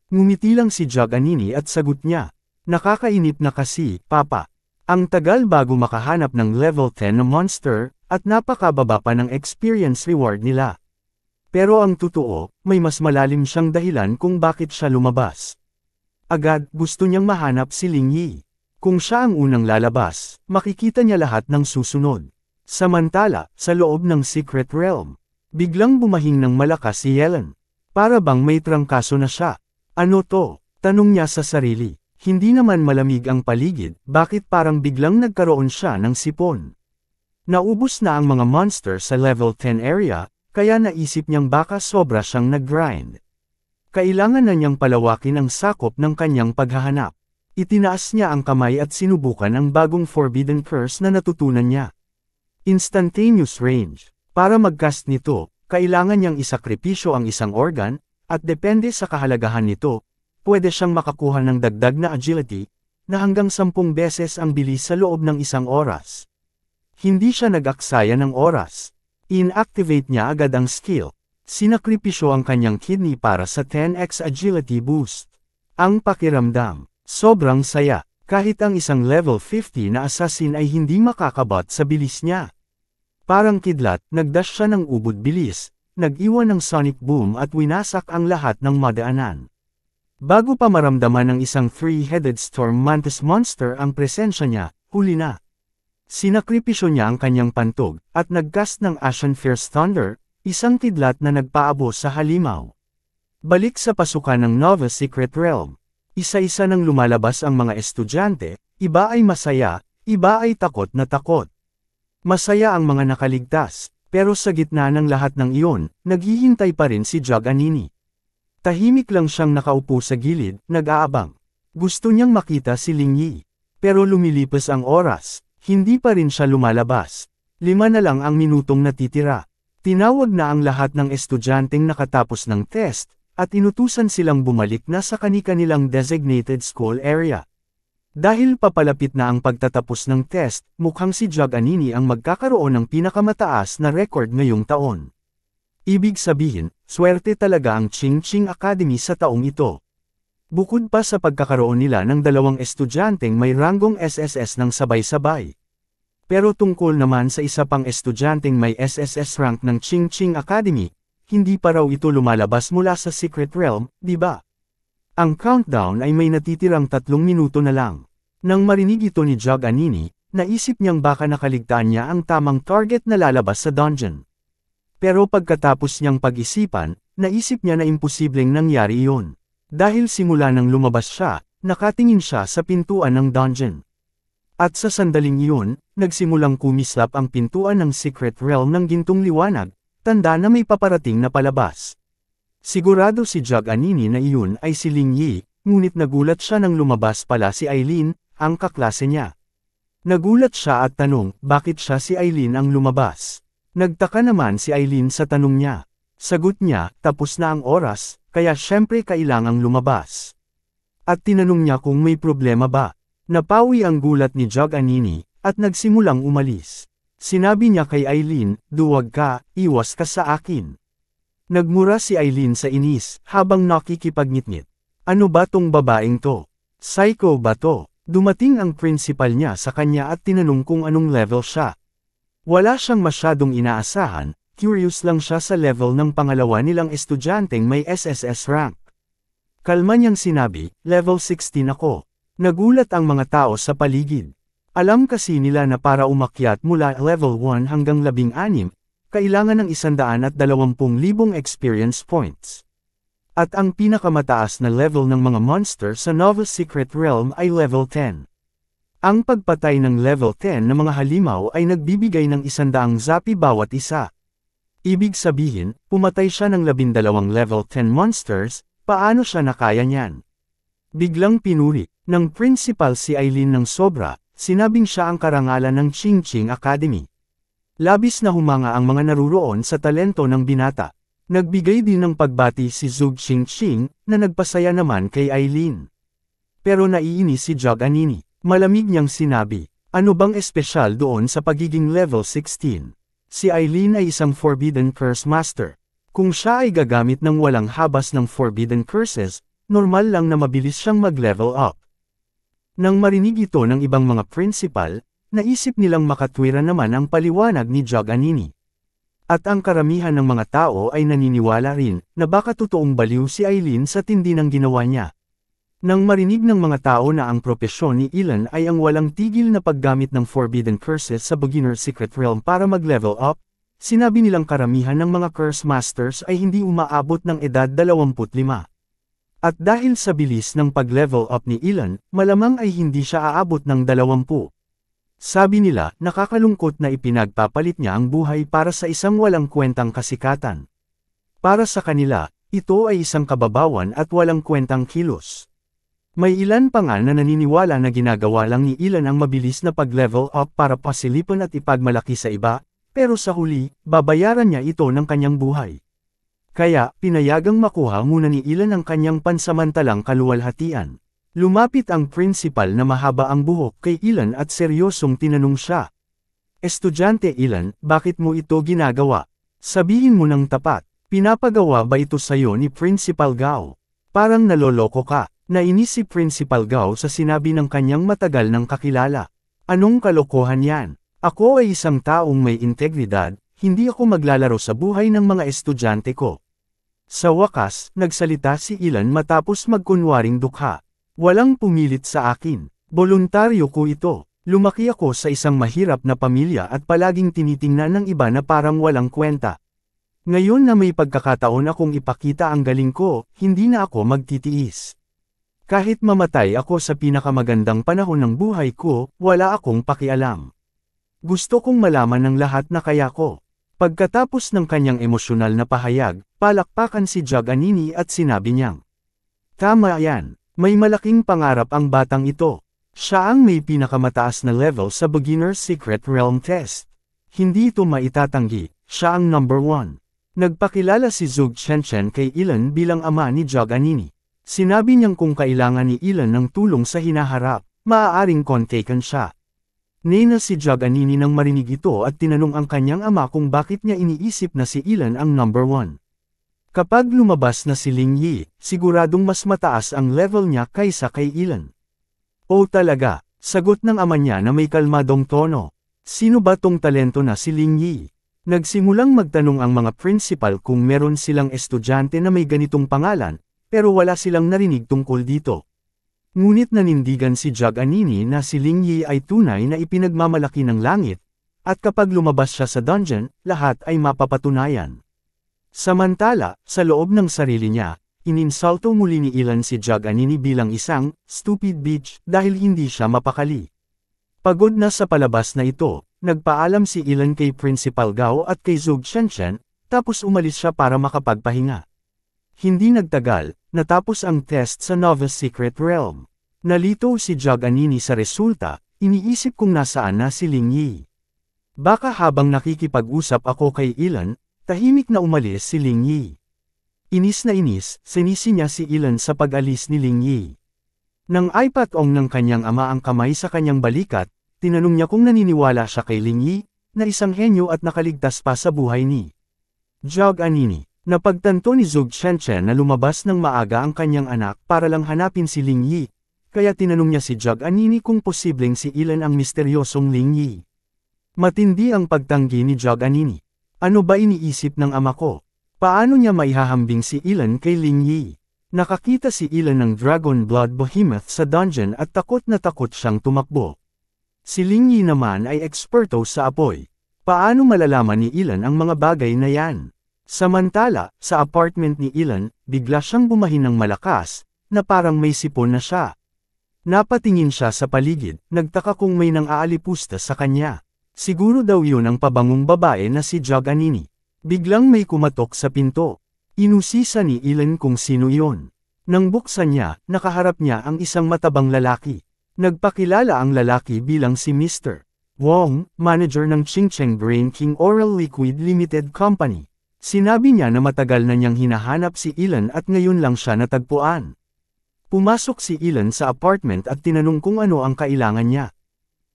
Ngumiti lang si Zhug Anini at sagot niya. Nakakainip na kasi, Papa. Ang tagal bago makahanap ng level 10 na monster, at napakababa pa ng experience reward nila. Pero ang totoo, may mas malalim siyang dahilan kung bakit siya lumabas. Agad, gusto niyang mahanap si Ling Yi. Kung siya ang unang lalabas, makikita niya lahat ng susunod. Samantala, sa loob ng Secret Realm, biglang bumahing ng malakas si Yellen. Para bang may trangkaso na siya. Ano to? Tanong niya sa sarili. Hindi naman malamig ang paligid, bakit parang biglang nagkaroon siya ng sipon? Naubos na ang mga monster sa level 10 area, kaya naisip niyang baka sobra siyang nag-grind. Kailangan na niyang palawakin ang sakop ng kanyang paghahanap. Itinaas niya ang kamay at sinubukan ang bagong forbidden curse na natutunan niya. Instantaneous range. Para mag-cast nito, kailangan niyang isakripisyo ang isang organ, at depende sa kahalagahan nito, pwede siyang makakuha ng dagdag na agility, na hanggang 10 beses ang bilis sa loob ng isang oras. Hindi siya nag-aksaya ng oras. Inactivate niya agad ang skill. Sinakripisyo ang kanyang kidney para sa 10x agility boost. Ang pakiramdam, sobrang saya. Kahit ang isang level 50 na assassin ay hindi makakabot sa bilis niya. Parang kidlat, nagdash siya ng ubod bilis, nag-iwan ng sonic boom at winasak ang lahat ng madaanan. Bago pa maramdaman ng isang three-headed storm mantis monster ang presensya niya, huli na. Sinakripisyo niya ang kanyang pantog, at nagcast ng Ashen Fierce Thunder, isang kidlat na nagpaabo sa halimaw. Balik sa pasukan ng Novice Secret Realm. Isa-isa nang lumalabas ang mga estudyante, iba ay masaya, iba ay takot na takot. Masaya ang mga nakaligtas, Pero sa gitna ng lahat ng iyon, naghihintay pa rin si Jug Anini. Tahimik lang siyang nakaupo sa gilid, nag-aabang. Gusto niyang makita si Ling Yi. Pero lumilipas ang oras, hindi pa rin siya lumalabas. 5 na lang ang minutong natitira. Tinawag na ang lahat ng estudyanteng nakatapos ng test, at inutusan silang bumalik na sa kani-kanilang designated school area. Dahil papalapit na ang pagtatapos ng test, mukhang si Jug Anini ang magkakaroon ng pinakamataas na record ngayong taon. Ibig sabihin, swerte talaga ang Ching Ching Academy sa taong ito. Bukod pa sa pagkakaroon nila ng 2 estudyanteng may ranggong SSS ng sabay-sabay. Pero tungkol naman sa isa pang estudyanteng may SSS rank ng Ching Ching Academy, hindi pa raw ito lumalabas mula sa Secret Realm, di ba? Ang countdown ay may natitirang 3 minuto na lang. Nang marinig ito ni Jug Anini, naisip niyang baka nakaligtaan niya ang tamang target na lalabas sa dungeon. Pero pagkatapos niyang pag-isipan, naisip niya na imposibleng nangyari iyon. Dahil simula nang lumabas siya, nakatingin siya sa pintuan ng dungeon. At sa sandaling iyon, nagsimulang kumislap ang pintuan ng Secret Realm ng gintong liwanag, tanda na may paparating na palabas. Sigurado si Jug Anini na iyon ay si Ling Yi, ngunit nagulat siya nang lumabas pala si Eileen, ang kaklase niya. Nagulat siya at tanong, bakit siya si Eileen ang lumabas? Nagtaka naman si Eileen sa tanong niya. Sagot niya, tapos na ang oras, kaya syempre kailangang lumabas. At tinanong niya kung may problema ba. Napawi ang gulat ni Jug Anini, at nagsimulang umalis. Sinabi niya kay Eileen, duwag ka, iwas ka sa akin. Nagmura si Eileen sa inis, habang nakikipagngitngit. Ano ba tong babaeng to? Psycho ba to? Dumating ang principal niya sa kanya at tinanong kung anong level siya. Wala siyang masyadong inaasahan, curious lang siya sa level ng pangalawa nilang estudyanteng may SSS rank. Kalma niyang sinabi, level 16 ako. Nagulat ang mga tao sa paligid. Alam kasi nila na para umakyat mula level 1 hanggang 16, kailangan ng 120,000 experience points. At ang pinakamataas na level ng mga monster sa Novel Secret Realm ay level 10. Ang pagpatay ng level 10 na mga halimaw ay nagbibigay ng 100 zapi bawat isa. Ibig sabihin, pumatay siya ng 12 level 10 monsters, paano siya nakaya niyan? Biglang pinuri ng principal si Eileen ng sobra, sinabing siya ang karangalan ng Ching Ching Academy. Labis na humanga ang mga naruroon sa talento ng binata. Nagbigay din ng pagbati si Zug Ching Ching, na nagpasaya naman kay Eileen. Pero naiinis si Jug Anini. Malamig niyang sinabi, ano bang espesyal doon sa pagiging level 16? Si Eileen ay isang Forbidden Curse Master. Kung siya ay gagamit ng walang habas ng Forbidden Curses, normal lang na mabilis siyang mag-level up. Nang marinig ito ng ibang mga principal, naisip nilang makatwiran naman ang paliwanag ni Jug Anini. At ang karamihan ng mga tao ay naniniwala rin, na baka totoong baliw si Eileen sa tindi ng ginawa niya. Nang marinig ng mga tao na ang propesyon ni Ilan ay ang walang tigil na paggamit ng Forbidden Curses sa Beginner Secret Realm para mag-level up, sinabi nilang karamihan ng mga Curse Masters ay hindi umaabot ng edad 25. At dahil sa bilis ng pag-level up ni Ilan, malamang ay hindi siya aabot ng 20. Sabi nila, nakakalungkot na ipinagpapalit niya ang buhay para sa isang walang kwentang kasikatan. Para sa kanila, ito ay isang kababawan at walang kwentang kilos. May ilan pa nga na naniniwala na ginagawa lang ni Ilan ang mabilis na pag-level up para pasilipan at ipagmalaki sa iba, pero sa huli, babayaran niya ito ng kanyang buhay. Kaya, pinayagang makuha muna ni Ilan ang kanyang pansamantalang kaluwalhatian. Lumapit ang principal na mahaba ang buhok kay Ilan at seryosong tinanong siya. Estudyante Ilan, bakit mo ito ginagawa? Sabihin mo ng tapat, pinapagawa ba ito sa'yo ni Principal Gao? Parang naloloko ka. Nainis si Principal Gao sa sinabi ng kanyang matagal ng kakilala. Anong kalokohan yan? Ako ay isang taong may integridad, hindi ako maglalaro sa buhay ng mga estudyante ko. Sa wakas, nagsalita si Ilan matapos magkunwaring dukha. Walang pumilit sa akin. Voluntaryo ko ito. Lumaki ako sa isang mahirap na pamilya at palaging tinitingnan ng iba na parang walang kwenta. Ngayon na may pagkakataon akong ipakita ang galing ko, hindi na ako magtitiis. Kahit mamatay ako sa pinakamagandang panahon ng buhay ko, wala akong pakialam. Gusto kong malaman ng lahat na kaya ko. Pagkatapos ng kanyang emosyonal na pahayag, palakpakan si Giannini at sinabi niyang, "Tama yan, may malaking pangarap ang batang ito. Siya ang may pinakamataas na level sa Beginner's Secret Realm Test. Hindi ito maitatanggi, siya ang number 1. Nagpakilala si Zhou Chenchen kay Ilan bilang ama ni Giannini. Sinabi niyang kung kailangan ni Ilan ng tulong sa hinaharap, maaaring kontakan siya. Nena si Giannini nang marinig ito at tinanong ang kanyang ama kung bakit niya iniisip na si Ilan ang number 1. Kapag lumabas na si Ling Yi, siguradong mas mataas ang level niya kaysa kay Ilan. O talaga, sagot ng ama niya na may kalmadong tono. Sino ba tong talento na si Ling Yi? Nagsimulang magtanong ang mga principal kung meron silang estudyante na may ganitong pangalan, pero wala silang narinig tungkol dito. Ngunit nanindigan si Giannini na si Ling Yi ay tunay na ipinagmamalaki ng langit, at kapag lumabas siya sa dungeon, lahat ay mapapatunayan. Samantala, sa loob ng sarili niya, ininsulto muli ni Ilan si Giannini bilang isang stupid bitch dahil hindi siya mapakali. Pagod na sa palabas na ito, nagpaalam si Ilan kay Principal Gao at kay Zhou Chenchen, tapos umalis siya para makapagpahinga. Hindi nagtagal, natapos ang test sa Novice Secret Realm. Nalito si Giannini sa resulta, iniisip kung nasaan na si Ling Yi. Baka habang nakikipag-usap ako kay Ilan, tahimik na umalis si Ling Yi. Inis na inis, sinisi niya si Ilan sa pag-alis ni Ling Yi. Nang ipatong ng kanyang ama ang kamay sa kanyang balikat, tinanong niya kung naniniwala siya kay Ling Yi, na isang henyo at nakaligtas pa sa buhay ni Giannini. Napagtanto ni Zhou Chenchen na lumabas ng maaga ang kanyang anak para lang hanapin si Ling Yi, kaya tinanong niya si Giannini kung posibleng si Ilan ang misteryosong Ling Yi. Matindi ang pagtanggi ni Giannini. Ano ba iniisip ng ama ko? Paano niya maihahambing si Ilan kay Ling Yi? Nakakita si Ilan ng Dragon Blood Behemoth sa dungeon at takot na takot siyang tumakbo. Si Ling Yi naman ay eksperto sa apoy. Paano malalaman ni Ilan ang mga bagay na yan? Samantala, sa apartment ni Ilan, bigla siyang bumahin ng malakas, na parang may sipon na siya. Napatingin siya sa paligid, nagtaka kung may nang aalipusta sa kanya. Siguro daw yun ang pabangong babae na si Giannini. Biglang may kumatok sa pinto. Inusisa ni Ilan kung sino iyon. Nang buksan niya, nakaharap niya ang isang matabang lalaki. Nagpakilala ang lalaki bilang si Mr. Wong, manager ng Qingcheng Brain King Oral Liquid Limited Company. Sinabi niya na matagal na niyang hinahanap si Ilan at ngayon lang siya natagpuan. Pumasok si Ilan sa apartment at tinanong kung ano ang kailangan niya.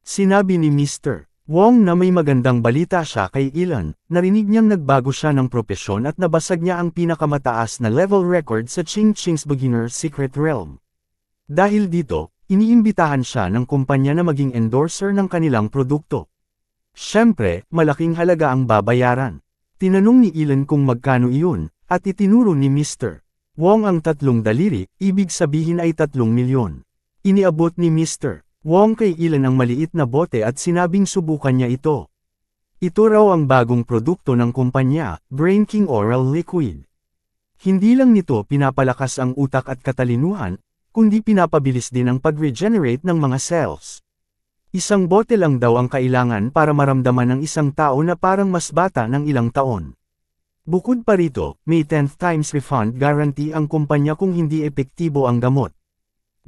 Sinabi ni Mr. Wong na may magandang balita siya kay Ilan, narinig niyang nagbago siya ng propesyon at nabasag niya ang pinakamataas na level record sa Qingcheng's Beginner's Secret Realm. Dahil dito, iniimbitahan siya ng kumpanya na maging endorser ng kanilang produkto. Siyempre, malaking halaga ang babayaran. Tinanong ni Ilan kung magkano iyon, at itinuro ni Mr. Wong ang 3 daliri, ibig sabihin ay 3 milyon. Iniabot ni Mr. Wong kay Ilan ang maliit na bote at sinabing subukan niya ito. Ito raw ang bagong produkto ng kumpanya, Brain King Oral Liquid. Hindi lang nito pinapalakas ang utak at katalinuhan, kundi pinapabilis din ang pag-regenerate ng mga cells. Isang bote lang daw ang kailangan para maramdaman ng isang tao na parang mas bata ng ilang taon. Bukod pa rito, may 10th times refund guarantee ang kumpanya kung hindi epektibo ang gamot.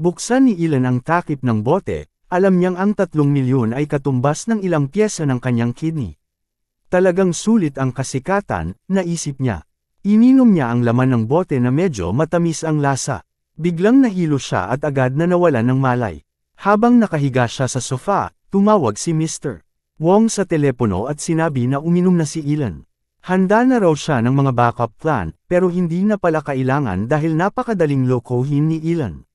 Buksan ni Ilan ang takip ng bote, alam niyang ang 3 milyon ay katumbas ng ilang pyesa ng kanyang kidney. Talagang sulit ang kasikatan, naisip niya. Ininom niya ang laman ng bote na medyo matamis ang lasa. Biglang nahilo siya at agad na nawalan ng malay. Habang nakahiga siya sa sofa, tumawag si Mr. Wong sa telepono at sinabi na uminom na si Ilan. Handa na raw siya ng mga backup plan, pero hindi na pala kailangan dahil napakadaling lokohin ni Ilan.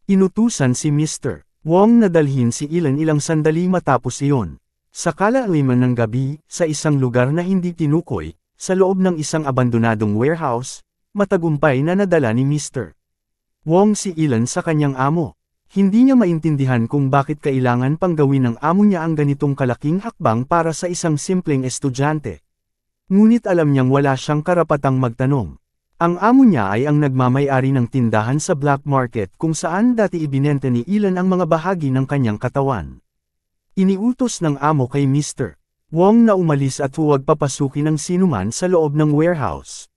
Inutusan si Mr. Wong na dalhin si Ilan ilang sandali matapos iyon. Sa kalaliman ng gabi, sa isang lugar na hindi tinukoy, sa loob ng isang abandonadong warehouse, matagumpay na nadala ni Mr. Wong si Ilan sa kanyang amo. Hindi niya maintindihan kung bakit kailangan pang gawin ng amo niya ang ganitong kalaking hakbang para sa isang simpleng estudyante. Ngunit alam niyang wala siyang karapatang magtanong. Ang amo niya ay ang nagmamay-ari ng tindahan sa black market kung saan dati ibinenta ni Ilan ang mga bahagi ng kanyang katawan. Iniutos ng amo kay Mr. Wong na umalis at huwag papasukin ng sinuman sa loob ng warehouse.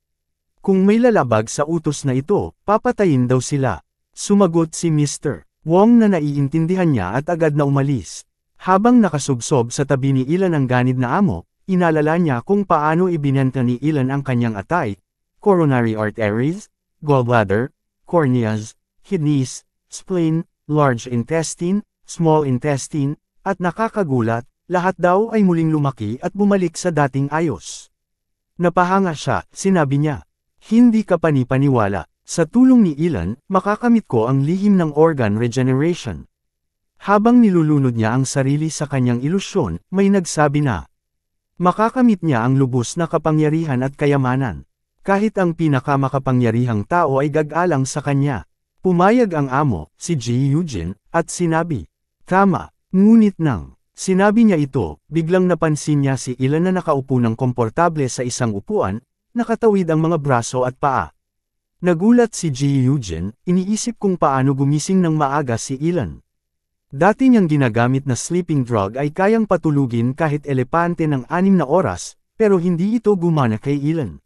Kung may lalabag sa utos na ito, papatayin daw sila. Sumagot si Mr. Wong na naiintindihan niya at agad na umalis. Habang nakasubsob sa tabi ni Ilan ang ganid na amo, inalala niya kung paano ibinenta ni Ilan ang kanyang atay, coronary arteries, gallbladder, corneas, kidneys, spleen, large intestine, small intestine, at nakakagulat, lahat daw ay muling lumaki at bumalik sa dating ayos. Napahanga siya, sinabi niya. Hindi ka panipaniwala. Sa tulong ni Ilan, makakamit ko ang lihim ng organ regeneration. Habang nilulunod niya ang sarili sa kanyang ilusyon, may nagsabi na makakamit niya ang lubos na kapangyarihan at kayamanan. Kahit ang pinakamakapangyarihang tao ay gag-alang sa kanya. Pumayag ang amo, si Ji Eugene, at sinabi, tama, ngunit nang sinabi niya ito, biglang napansin niya si Ilan na nakaupo ng komportable sa isang upuan, nakatawid ang mga braso at paa. Nagulat si Ji Eugene, iniisip kung paano gumising ng maaga si Ilan. Dati niyang ginagamit na sleeping drug ay kayang patulugin kahit elepante ng 6 na oras, pero hindi ito gumana kay Ilan.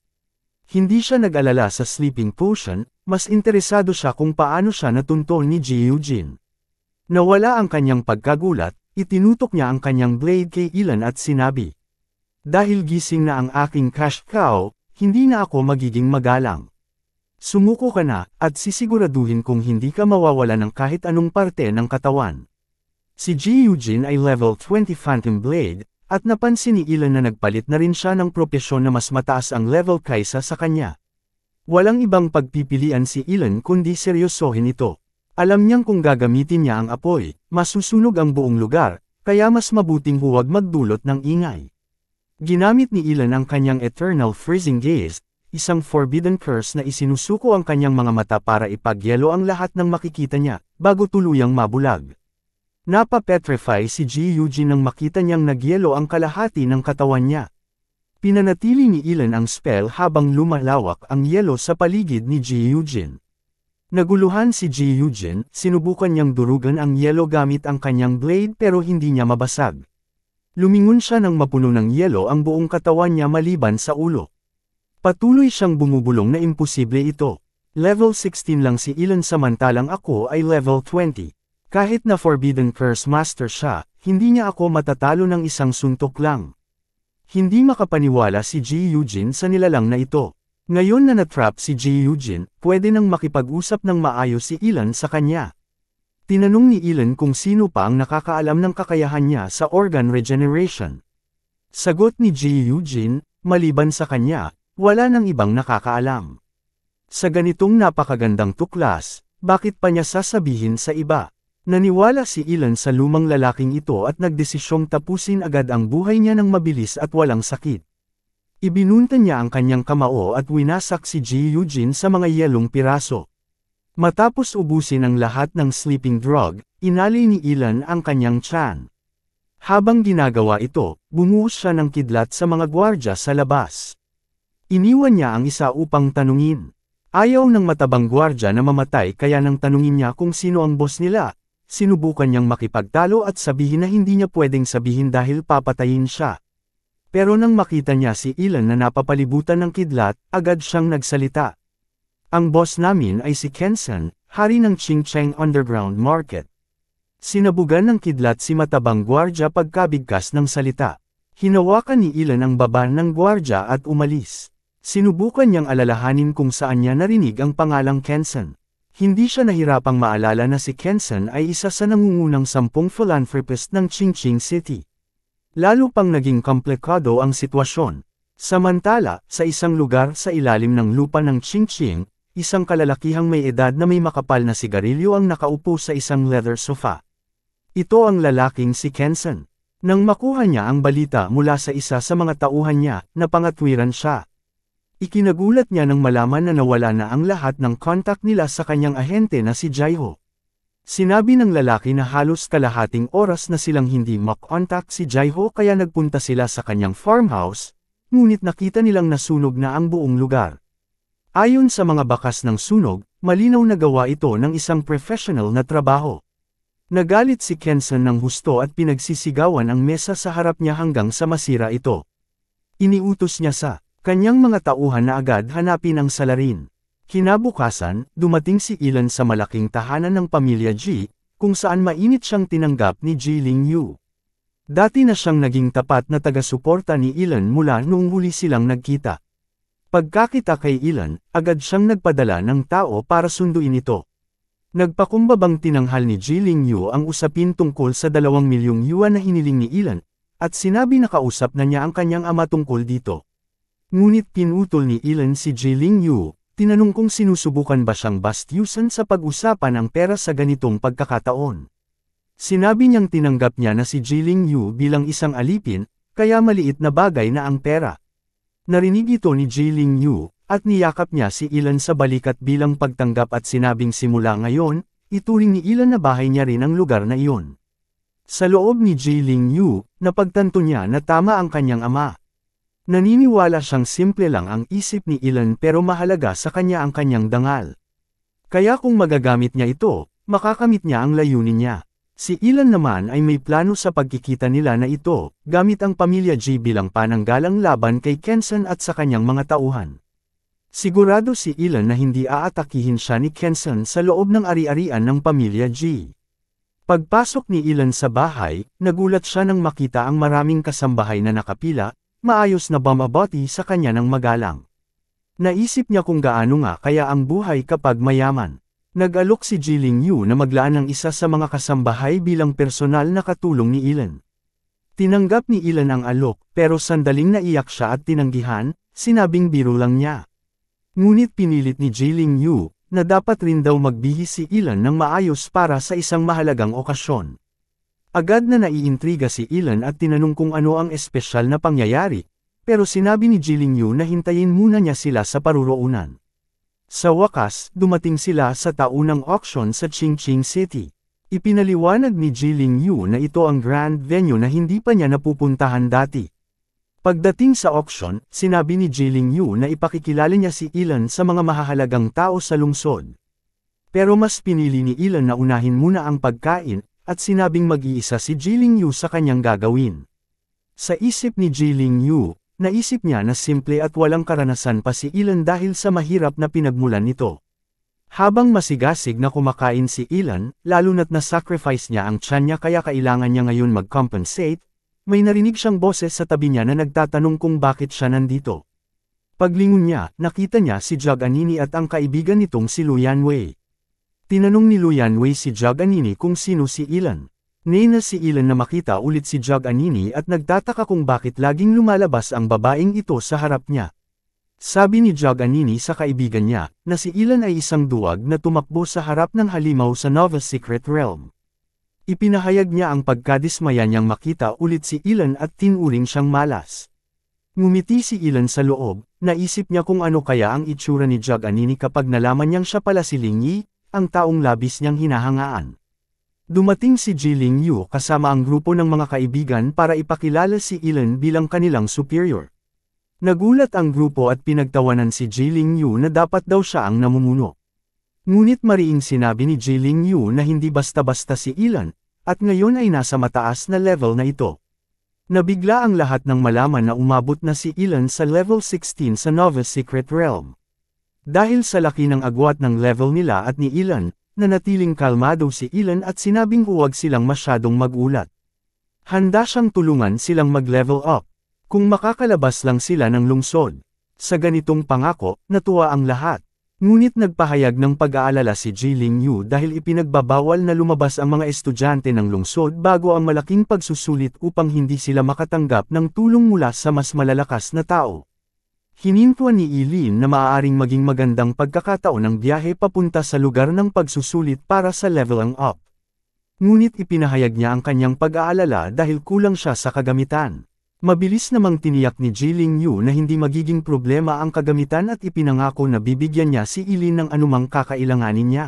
Hindi siya nag-alala sa sleeping potion, mas interesado siya kung paano siya natuntun ni Ji Eugene. Nawala ang kanyang pagkagulat, itinutok niya ang kanyang blade kay Ilan at sinabi, dahil gising na ang aking cash cow, hindi na ako magiging magalang. Sumuko ka na, at sisiguraduhin kung hindi ka mawawala ng kahit anong parte ng katawan. Si Ji Eugene ay level 20 Phantom Blade, at napansin ni Ilan na nagpalit na rin siya ng propesyon na mas mataas ang level kaysa sa kanya. Walang ibang pagpipilian si Ilan kundi seryosohin ito. Alam niyang kung gagamitin niya ang apoy, masusunog ang buong lugar, kaya mas mabuting huwag magdulot ng ingay. Ginamit ni Ilan ang kanyang Eternal Freezing Gaze, isang forbidden curse na isinusuko ang kanyang mga mata para ipagyelo ang lahat ng makikita niya, bago tuluyang mabulag. Napapetrify si Ji Eugene nang makita niyang nagyelo ang kalahati ng katawan niya. Pinanatili ni Ilan ang spell habang lumalawak ang yelo sa paligid ni Ji Eugene. Naguluhan si Ji Eugene, sinubukan niyang durugan ang yelo gamit ang kanyang blade pero hindi niya mabasag. Lumingon siya nang mapuno ng yelo ang buong katawan niya maliban sa ulo. Patuloy siyang bumubulong na imposible ito. Level 16 lang si Ilan samantalang ako ay level 20. Kahit na Forbidden Curse Master siya, hindi niya ako matatalo ng isang suntok lang. Hindi makapaniwala si Ji Eugene sa nilalang na ito. Ngayon na natrap si Ji Eugene, pwede nang makipag-usap ng maayos si Ilan sa kanya. Tinanong ni Ilan kung sino pa ang nakakaalam ng kakayahan niya sa organ regeneration. Sagot ni Ji Eugene, maliban sa kanya, wala nang ibang nakakaalam. Sa ganitong napakagandang tuklas, bakit pa niya sasabihin sa iba? Naniwala si Ilan sa lumang lalaking ito at nagdesisyong tapusin agad ang buhay niya ng mabilis at walang sakit. Ibinunta niya ang kanyang kamao at winasak si Ji Eugene sa mga yelong piraso. Matapos ubusin ang lahat ng sleeping drug, inali ni Ilan ang kanyang tiyan. Habang ginagawa ito, bumuhos siya ng kidlat sa mga gwardya sa labas. Iniwan niya ang isa upang tanungin. Ayaw ng matabang gwardya na mamatay kaya nang tanungin niya kung sino ang boss nila. Sinubukan niyang makipagtalo at sabihin na hindi niya pwedeng sabihin dahil papatayin siya. Pero nang makita niya si Ilan na napapalibutan ng kidlat, agad siyang nagsalita. Ang boss namin ay si Kensan, hari ng Qingcheng Underground Market. Sinabugan ng kidlat si matabang gwardya pagkabigkas ng salita. Hinawakan ni Ilan ang baba ng gwardya at umalis. Sinubukan niyang alalahanin kung saan niya narinig ang pangalang Kensan. Hindi siya nahirapang maalala na si Kensan ay isa sa nangungunang 10 philanthropist ng Qingqing City. Lalo pang naging komplikado ang sitwasyon. Samantala, sa isang lugar sa ilalim ng lupa ng Qingqing, isang kalalakihang may edad na may makapal na sigarilyo ang nakaupo sa isang leather sofa. Ito ang lalaking si Kensan. Nang makuha niya ang balita mula sa isa sa mga tauhan niya, napangatwiran siya. Ikinagulat niya nang malaman na nawala na ang lahat ng contact nila sa kanyang ahente na si Jaiho. Sinabi ng lalaki na halos kalahating oras na silang hindi makontak si Jaiho kaya nagpunta sila sa kanyang farmhouse, ngunit nakita nilang nasunog na ang buong lugar. Ayon sa mga bakas ng sunog, malinaw na gawa ito ng isang professional na trabaho. Nagalit si Kenson ng husto at pinagsisigawan ang mesa sa harap niya hanggang sa masira ito. Iniutos niya sa kanyang mga tauhan na agad hanapin ang salarin. Kinabukasan, dumating si Ilan sa malaking tahanan ng pamilya Ji, kung saan mainit siyang tinanggap ni Ji Lingyu. Dati na siyang naging tapat na taga-suporta ni Ilan mula noong huli silang nagkita. Pagkakita kay Ilan, agad siyang nagpadala ng tao para sunduin ito. Nagpakumbabang tinanghal ni Ji Lingyu ang usapin tungkol sa 2 milyong yuan na hiniling ni Ilan, at sinabi na kausap na niya ang kanyang ama tungkol dito. Ngunit pinutol ni Ilan si Ji Lingyu, tinanong kung sinusubukan ba siyang bastyusan sa pag-usapan ang pera sa ganitong pagkakataon. Sinabi niyang tinanggap niya na si Ji Lingyu bilang isang alipin, kaya maliit na bagay na ang pera. Narinig ito ni Ji Lingyu, at niyakap niya si Ilan sa balikat bilang pagtanggap at sinabing simula ngayon, ituring ni Ilan na bahay niya rin ang lugar na iyon. Sa loob ni Ji Lingyu, napagtanto niya na tama ang kanyang ama. Naniniwala siyang simple lang ang isip ni Ilan pero mahalaga sa kanya ang kanyang dangal. Kaya kung magagamit niya ito, makakamit niya ang layunin niya. Si Ilan naman ay may plano sa pagkikita nila na ito, gamit ang pamilya Ji bilang pananggalang laban kay Kenson at sa kanyang mga tauhan. Sigurado si Ilan na hindi aatakihin siya ni Kenson sa loob ng ari-arian ng pamilya Ji. Pagpasok ni Ilan sa bahay, nagulat siya nang makita ang maraming kasambahay na nakapila, maayos na bumabati sa kanya ng magalang. Naisip niya kung gaano nga kaya ang buhay kapag mayaman. Nag-alok si Ji Lingyu na maglaan ng isa sa mga kasambahay bilang personal na katulong ni Ilan. Tinanggap ni Ilan ang alok, pero sandaling naiyak siya at tinanggihan, sinabing biro lang niya. Ngunit pinilit ni Ji Lingyu, na dapat rin daw magbihis si Ilan ng maayos para sa isang mahalagang okasyon. Agad na naiintriga si Ilan at tinanong kung ano ang espesyal na pangyayari, pero sinabi ni Ji Lingyu na hintayin muna niya sila sa paruroonan. Sa wakas, dumating sila sa taunang auction sa Qingqing City. Ipinaliwanag ni Ji Lingyu na ito ang grand venue na hindi pa niya napupuntahan dati. Pagdating sa auction, sinabi ni Ji Lingyu na ipakikilala niya si Ilan sa mga mahahalagang tao sa lungsod. Pero mas pinili ni Ilan na unahin muna ang pagkain, at sinabing mag-iisa si Ji Lingyu sa kanyang gagawin. Sa isip ni Ji Lingyu, naisip niya na simple at walang karanasan pa si Ilan dahil sa mahirap na pinagmulan nito. Habang masigasig na kumakain si Ilan, lalo na't na-sacrifice niya ang tiyan niya kaya kailangan niya ngayon mag-compensate, may narinig siyang boses sa tabi niya na nagtatanong kung bakit siya nandito. Paglingon niya, nakita niya si Jug Anini at ang kaibigan nitong si Lu Yanwei. Tinanong ni Lu Yanwei si Jug Anini kung sino si Ilan. Nena si Ilan na makita ulit si Jug Anini at nagtataka kung bakit laging lumalabas ang babaeng ito sa harap niya. Sabi ni Jug Anini sa kaibigan niya, na si Ilan ay isang duwag na tumakbo sa harap ng halimaw sa Nova Secret Realm. Ipinahayag niya ang pagkadismaya niyang makita ulit si Ilan at tinuring siyang malas. Ngumiti si Ilan sa loob, naisip niya kung ano kaya ang itsura ni Jug Anini kapag nalaman niyang siya pala si Lingyi, ang taong labis niyang hinahangaan. Dumating si Ji Lingyu kasama ang grupo ng mga kaibigan para ipakilala si Ilan bilang kanilang superior. Nagulat ang grupo at pinagtawanan si Ji Lingyu na dapat daw siya ang namumuno. Ngunit mariing sinabi ni Ji Lingyu na hindi basta-basta si Ilan, at ngayon ay nasa mataas na level na ito. Nabigla ang lahat nang malaman na umabot na si Ilan sa level 16 sa Nova Secret Realm. Dahil sa laki ng agwat ng level nila at ni Ilan, nanatiling kalmado si Ilan at sinabing huwag silang masyadong magulat. Handa siyang tulungan silang mag-level up, kung makakalabas lang sila ng lungsod. Sa ganitong pangako, natuwa ang lahat. Ngunit nagpahayag ng pag-aalala si Ji Lingyu dahil ipinagbabawal na lumabas ang mga estudyante ng lungsod bago ang malaking pagsusulit upang hindi sila makatanggap ng tulong mula sa mas malalakas na tao. Hinintuan ni Ilin na maaaring maging magandang pagkakataon ng biyahe papunta sa lugar ng pagsusulit para sa leveling up. Ngunit ipinahayag niya ang kanyang pag-aalala dahil kulang siya sa kagamitan. Mabilis namang tiniyak ni Ji Lingyu na hindi magiging problema ang kagamitan at ipinangako na bibigyan niya si Ilin ng anumang kakailanganin niya.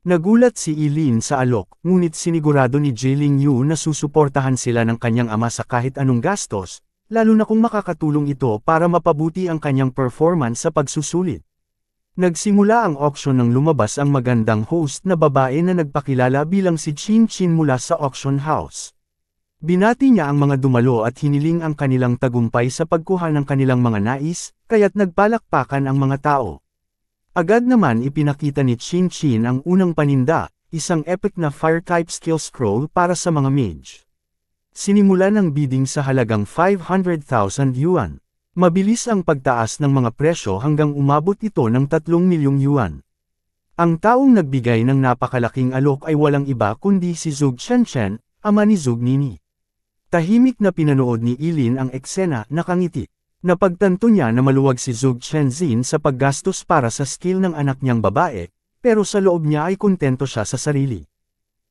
Nagulat si Ilin sa alok, ngunit sinigurado ni Ji Lingyu na susuportahan sila ng kanyang ama sa kahit anong gastos, lalo na kung makakatulong ito para mapabuti ang kanyang performance sa pagsusulit. Nagsimula ang auction nang lumabas ang magandang host na babae na nagpakilala bilang si Chin Chin mula sa auction house. Binati niya ang mga dumalo at hiniling ang kanilang tagumpay sa pagkuha ng kanilang mga nais, kaya't nagpalakpakan ang mga tao. Agad naman ipinakita ni Chin Chin ang unang paninda, isang epic na fire-type skill scroll para sa mga mage. Sinimulan ng bidding sa halagang 500,000 yuan. Mabilis ang pagtaas ng mga presyo hanggang umabot ito ng 3 milyong yuan. Ang taong nagbigay ng napakalaking alok ay walang iba kundi si Zhou Chen, ama ni Zhou Nini. Tahimik na pinanood ni Ilin ang eksena, nakangiti. Napagtanto niya na maluwag si Zhou Chenzin sa paggastos para sa skill ng anak niyang babae, pero sa loob niya ay kontento siya sa sarili.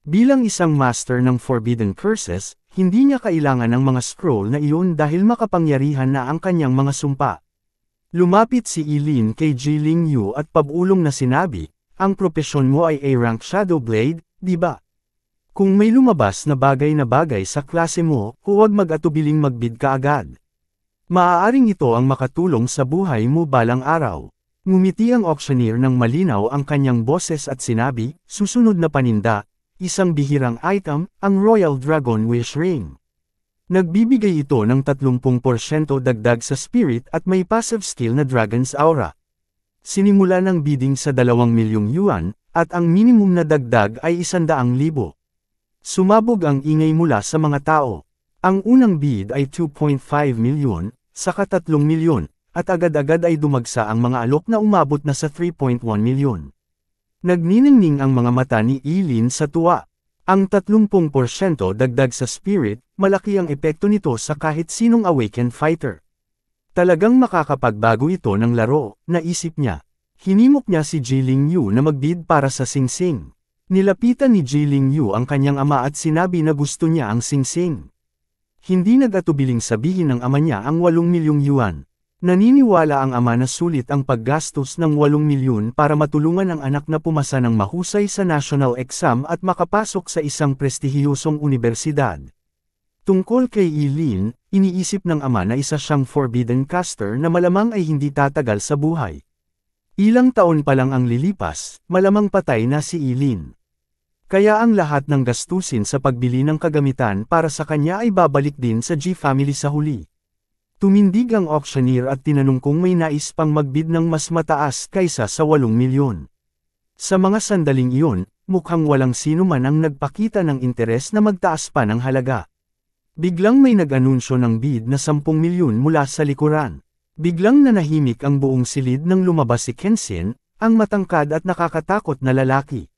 Bilang isang master ng Forbidden Curses, hindi niya kailangan ng mga scroll na iyon dahil makapangyarihan na ang kanyang mga sumpa. Lumapit si Ilin kay Jiling Yu at pabulong na sinabi, ang propesyon mo ay A-rank Shadow Blade, di ba? Kung may lumabas na bagay sa klase mo, huwag mag-atubiling magbid ka agad. Maaaring ito ang makatulong sa buhay mo balang araw. Ngumiti ang auctioneer ng malinaw ang kanyang boses at sinabi, susunod na paninda, isang bihirang item, ang Royal Dragon Wish Ring. Nagbibigay ito ng 30% dagdag sa spirit at may passive skill na Dragon's Aura. Sinimula ng bidding sa 2 milyong yuan, at ang minimum na dagdag ay 100,000. Sumabog ang ingay mula sa mga tao. Ang unang bid ay 2.5 milyon, saka 3 milyon, at agad-agad ay dumagsa ang mga alok na umabot na sa 3.1 milyon. Nagniningning ang mga mata ni Ilin sa tuwa. Ang 30% dagdag sa spirit, malaki ang epekto nito sa kahit sinong awakened fighter. Talagang makakapagbago ito ng laro, naisip niya. Hinimok niya si Jiling Yu na magbid para sa singsing. Nilapitan ni Jiling Yu ang kanyang ama at sinabi na gusto niya ang singsing. Hindi nag-atubiling sabihin ng ama niya ang 8 milyong yuan. Naniniwala ang ama na sulit ang paggastos ng 8 milyon para matulungan ang anak na pumasa ng mahusay sa national exam at makapasok sa isang prestihiyosong universidad. Tungkol kay Ilin, iniisip ng ama na isa siyang forbidden caster na malamang ay hindi tatagal sa buhay. Ilang taon pa lang ang lilipas, malamang patay na si Ilin. Kaya ang lahat ng gastusin sa pagbili ng kagamitan para sa kanya ay babalik din sa G family sa huli. Tumindig ang auctioneer at tinanong kung may nais pang magbid ng mas mataas kaysa sa 8 milyon. Sa mga sandaling iyon, mukhang walang sino man ang nagpakita ng interes na magtaas pa ng halaga. Biglang may nag-anunsyo ng bid na 10 milyon mula sa likuran. Biglang nanahimik ang buong silid nang lumabas si Kenshin, ang matangkad at nakakatakot na lalaki.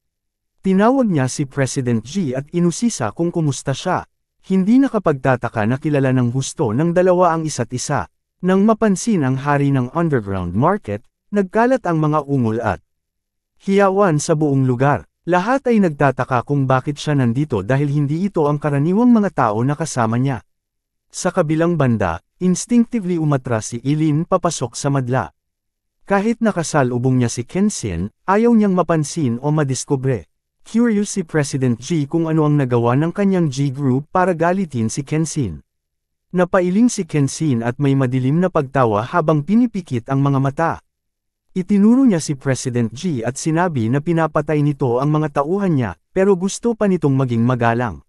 Tinawag niya si President G at inusisa kung kumusta siya. Hindi nakapagtataka na kilala ng husto ng dalawa ang isa't isa. Nang mapansin ang hari ng underground market, nagkalat ang mga ungol at hiyawan sa buong lugar. Lahat ay nagtataka kung bakit siya nandito dahil hindi ito ang karaniwang mga tao na kasama niya. Sa kabilang banda, instinctively umatras si Ilin papasok sa madla. Kahit nakasalubong niya si Kenshin, ayaw niyang mapansin o madiskubre. Curious si President G kung ano ang nagawa ng kanyang G group para galitin si Kenshin. Napailing si Kenshin at may madilim na pagtawa habang pinipikit ang mga mata. Itinuro niya si President G at sinabi na pinapatay nito ang mga tauhan niya, pero gusto pa nitong maging magalang.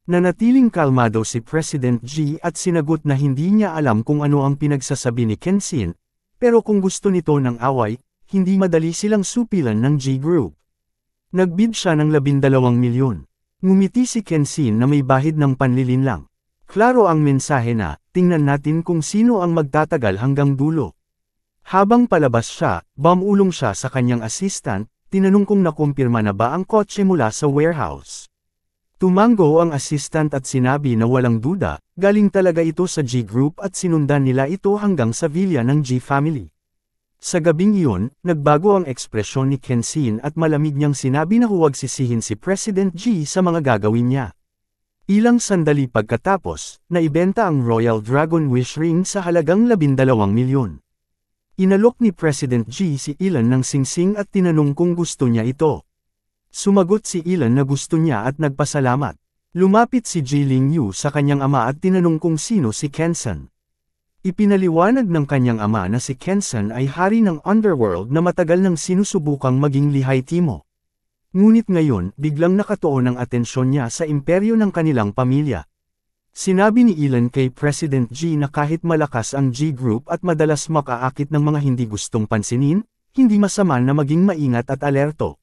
Nanatiling kalmado si President G at sinagot na hindi niya alam kung ano ang pinagsasabi ni Kenshin, pero kung gusto nito ng away, hindi madali silang supilan ng G group. Nagbid siya ng 12 milyon. Ngumiti si Kenshin na may bahid ng panlilinlang. Klaro ang mensahe na, tingnan natin kung sino ang magtatagal hanggang dulo. Habang palabas siya, bumulong siya sa kanyang assistant, tinanong kung nakumpirma na ba ang kotse mula sa warehouse. Tumango ang assistant at sinabi na walang duda, galing talaga ito sa G group at sinundan nila ito hanggang sa villa ng G family. Sa gabing iyon, nagbago ang ekspresyon ni Kenshin at malamig niyang sinabi na huwag sisihin si President G sa mga gagawin niya. Ilang sandali pagkatapos, naibenta ang Royal Dragon Wish Ring sa halagang 12 milyon. Inalok ni President G si Ilan ng singsing at tinanong kung gusto niya ito. Sumagot si Ilan na gusto niya at nagpasalamat. Lumapit si Jiling Yu sa kanyang ama at tinanong kung sino si Kenshin. Ipinaliwanag ng kanyang ama na si Kensan ay hari ng underworld na matagal nang sinusubukang maging lihai-timo. Ngunit ngayon, biglang nakatuon ang atensyon niya sa imperyo ng kanilang pamilya. Sinabi ni Elon kay President G na kahit malakas ang G Group at madalas makaakit ng mga hindi gustong pansinin, hindi masama na maging maingat at alerto.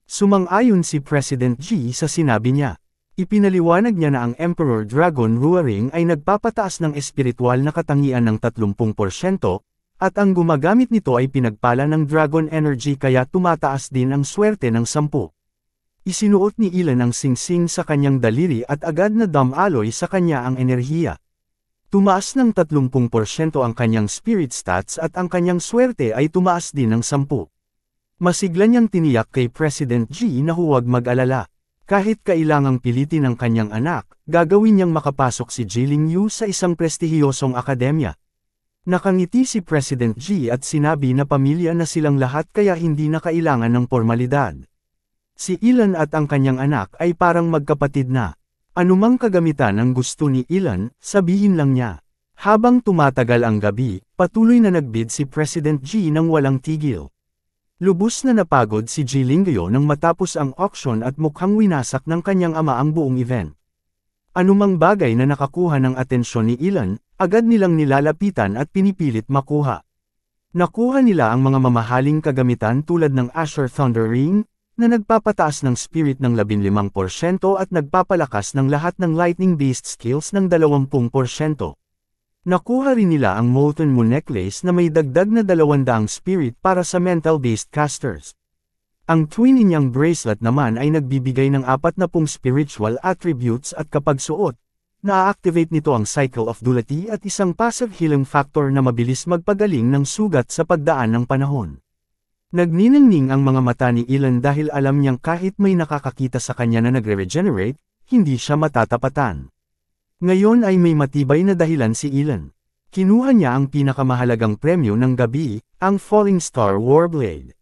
Sumang-ayon si President G sa sinabi niya. Ipinaliwanag niya na ang Emperor Dragon Ruaring ay nagpapataas ng espiritual na katangian ng 30%, at ang gumagamit nito ay pinagpala ng Dragon Energy kaya tumataas din ang swerte ng 10. Isinuot ni Elon ang singsing sa kanyang daliri at agad na dumaloy sa kanya ang enerhiya. Tumaas ng 30% ang kanyang spirit stats at ang kanyang swerte ay tumaas din ng 10. Masigla niyang tiniyak kay President G na huwag mag-alala. Kahit kailangang pilitin ng kanyang anak, gagawin niyang makapasok si Jiling Yu sa isang prestihiyosong akademya. Nakangiti si President G at sinabi na pamilya na silang lahat kaya hindi na kailangan ng formalidad. Si Elon at ang kanyang anak ay parang magkapatid na. Anumang kagamitan ang gusto ni Elon, sabihin lang niya. Habang tumatagal ang gabi, patuloy na nagbid si President G nang walang tigil. Lubos na napagod si Jiling Yu nang matapos ang auction at mukhang winasak ng kanyang ama ang buong event. Anumang bagay na nakakuha ng atensyon ni Elon, agad nilang nilalapitan at pinipilit makuha. Nakuha nila ang mga mamahaling kagamitan tulad ng Asher Thunder Ring, na nagpapataas ng spirit ng 15% at nagpapalakas ng lahat ng lightning-based skills ng 20%. Nakuha rin nila ang Molten Moon Necklace na may dagdag na 200 spirit para sa mental-based casters. Ang Twin Inyang Bracelet naman ay nagbibigay ng 40 spiritual attributes at kapag suot, na-activate nito ang Cycle of Duality at isang passive healing factor na mabilis magpagaling ng sugat sa pagdaan ng panahon. Nagniningning ang mga mata ni Elon dahil alam niyang kahit may nakakakita sa kanya na nagre-regenerate, hindi siya matatapatan. Ngayon ay may matibay na dahilan si Elon. Kinuha niya ang pinakamahalagang premyo ng gabi, ang Falling Star Warblade.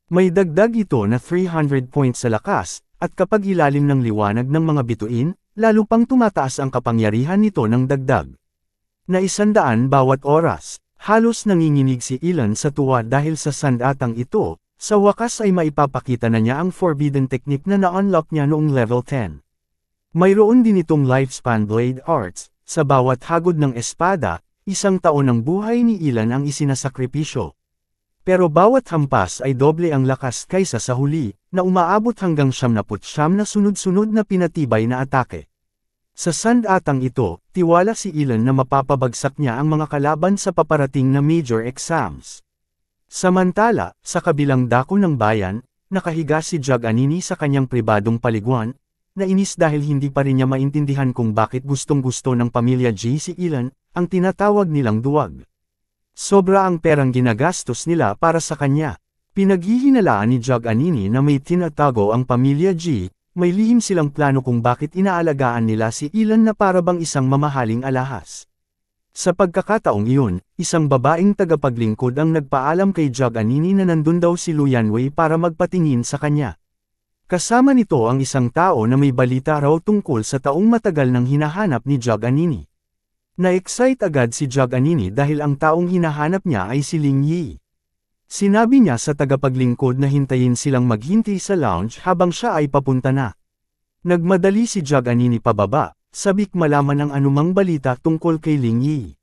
May dagdag ito na 300 points sa lakas, at kapag ilalim ng liwanag ng mga bituin, lalo pang tumataas ang kapangyarihan nito ng dagdag. Na 100 bawat oras, halos nanginginig si Elon sa tuwa dahil sa sandatang ito, sa wakas ay maipapakita na niya ang forbidden technique na na-unlock niya noong level 10. Mayroon din itong lifespan blade arts, sa bawat hagod ng espada, 1 taon ng buhay ni Elon ang isinasakripisyo. Pero bawat hampas ay doble ang lakas kaysa sa huli, na umaabot hanggang 79 na sunod-sunod na pinatibay na atake. Sa sandatang ito, tiwala si Elon na mapapabagsak niya ang mga kalaban sa paparating na major exams. Samantala, sa kabilang dako ng bayan, nakahiga si Jug Anini sa kanyang pribadong paliguan, nainis dahil hindi pa rin niya maintindihan kung bakit gustong-gusto ng pamilya G si Elon, ang tinatawag nilang duwag. Sobra ang perang ginagastos nila para sa kanya. Pinaghihinalaan ni Jug Anini na may tinatago ang pamilya G, may lihim silang plano kung bakit inaalagaan nila si Elon na parabang isang mamahaling alahas. Sa pagkakataong iyon, isang babaeng tagapaglingkod ang nagpaalam kay Jug Anini na nandun daw si Lu Yanwei para magpatingin sa kanya. Kasama nito ang isang tao na may balita raw tungkol sa taong matagal nang hinahanap ni Jug Anini. Na-excite agad si Jug Anini dahil ang taong hinahanap niya ay si Ling Yi. Sinabi niya sa tagapaglingkod na hintayin silang maghintay sa lounge habang siya ay papunta na. Nagmadali si Jug Anini pababa, sabik malaman ang anumang balita tungkol kay Ling Yi.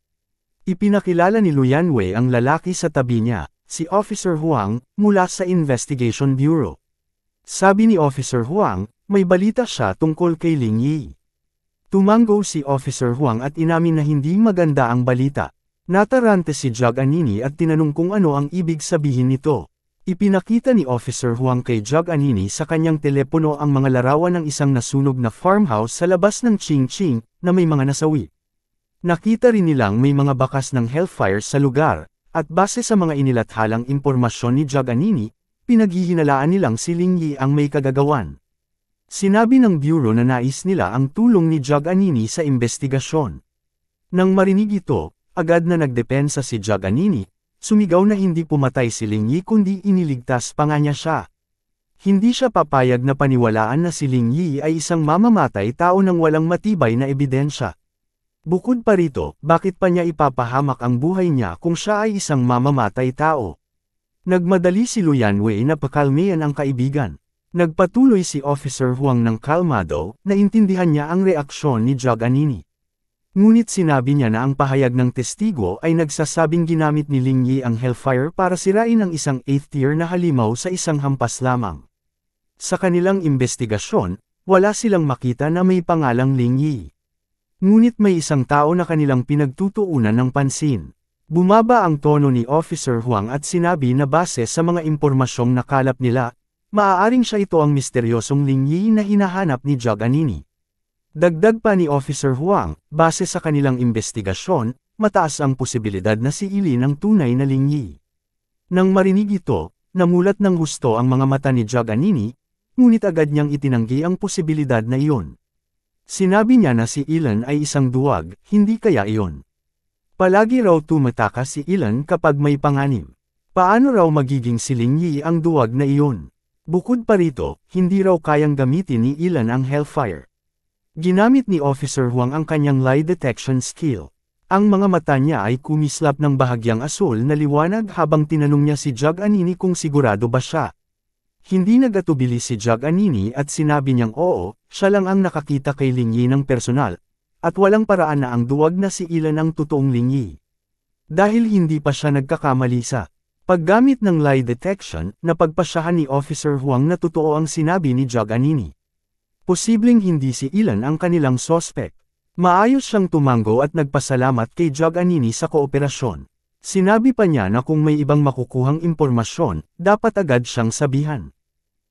Ipinakilala ni Lu Yanwei ang lalaki sa tabi niya, si Officer Huang, mula sa Investigation Bureau. Sabi ni Officer Huang, may balita siya tungkol kay Ling Yi. Tumango si Officer Huang at inamin na hindi maganda ang balita. Natarante si Jug Anini at tinanong kung ano ang ibig sabihin nito. Ipinakita ni Officer Huang kay Jug Anini sa kanyang telepono ang mga larawan ng isang nasunog na farmhouse sa labas ng Ching Ching, na may mga nasawi. Nakita rin nilang may mga bakas ng hellfire sa lugar, at base sa mga inilathalang impormasyon ni Jug Anini, pinaghihinalaan nilang si Ling Yi ang may kagagawan. Sinabi ng bureau na nais nila ang tulong ni Jug Anini sa investigasyon. Nang marinig ito, agad na nagdepensa si Jug Anini, sumigaw na hindi pumatay si Ling Yi kundi iniligtas pa nga niya siya. Hindi siya papayag na paniwalaan na si Ling Yi ay isang mamamatay tao nang walang matibay na ebidensya. Bukod pa rito, bakit pa niya ipapahamak ang buhay niya kung siya ay isang mamamatay tao? Nagmadali si Luyan Wei na pakalmayan ang kaibigan. Nagpatuloy si Officer Huang ng kalmado, naintindihan niya ang reaksyon ni Jog Anini. Ngunit sinabi niya na ang pahayag ng testigo ay nagsasabing ginamit ni Ling Yi ang Hellfire para sirain ang isang 8th tier na halimaw sa isang hampas lamang. Sa kanilang investigasyon, wala silang makita na may pangalang Ling Yi. Ngunit may isang tao na kanilang pinagtutuunan ng pansin. Bumaba ang tono ni Officer Huang at sinabi na base sa mga impormasyong nakalap nila, maaaring siya ito ang misteryosong Ling Yi na hinahanap ni Jog Anini. Dagdag pa ni Officer Huang, base sa kanilang investigasyon, mataas ang posibilidad na si Ilin ang tunay na Ling Yi. Nang marinig ito, namulat ng husto ang mga mata ni Jog Anini, ngunit agad niyang itinanggi ang posibilidad na iyon. Sinabi niya na si Ilan ay isang duwag, hindi kaya iyon. Palagi raw tumatakas si Ilan kapag may panganib. Paano raw magiging si Ling Yi ang duwag na iyon? Bukod pa rito, hindi raw kayang gamitin ni Ilan ang Hellfire. Ginamit ni Officer Huang ang kanyang lie detection skill. Ang mga mata niya ay kumislap ng bahagyang asul na liwanag habang tinanong niya si Jog Anini kung sigurado ba siya. Hindi nagatubili si Jog Anini at sinabi niyang oo, siya lang ang nakakita kay Ling Yi ng personal, at walang paraan na ang duwag na si Ilan ang totoong Ling Yi. Dahil hindi pa siya nagkakamali sa paggamit ng lie detection, napagpasyahan ni Officer Huang na totoo ang sinabi ni Jog Anini. Posibleng hindi si Ilan ang kanilang sospek. Maayos siyang tumango at nagpasalamat kay Jog Anini sa kooperasyon. Sinabi pa niya na kung may ibang makukuhang impormasyon, dapat agad siyang sabihan.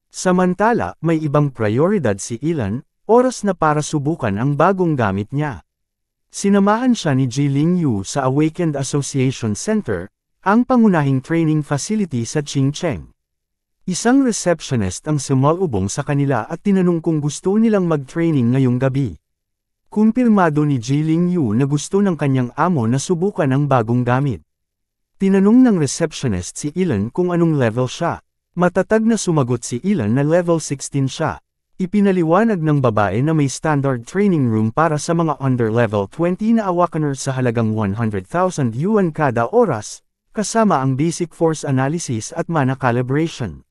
Samantala, may ibang prioridad si Ilan, oras na para subukan ang bagong gamit niya. Sinamahan siya ni Jiling Yu sa Awakened Association Center, ang pangunahing training facility sa Qingcheng. Isang receptionist ang sumalubong sa kanila at tinanong kung gusto nilang mag-training ngayong gabi. Kumpirmado ni Jiling Yu na gusto ng kanyang amo na subukan ang bagong gamit. Tinanong ng receptionist si Ilan kung anong level siya. Matatag na sumagot si Ilan na level 16 siya. Ipinaliwanag ng babae na may standard training room para sa mga under level 20 na awakeners sa halagang 100,000 yuan kada oras, kasama ang basic force analysis at mana calibration.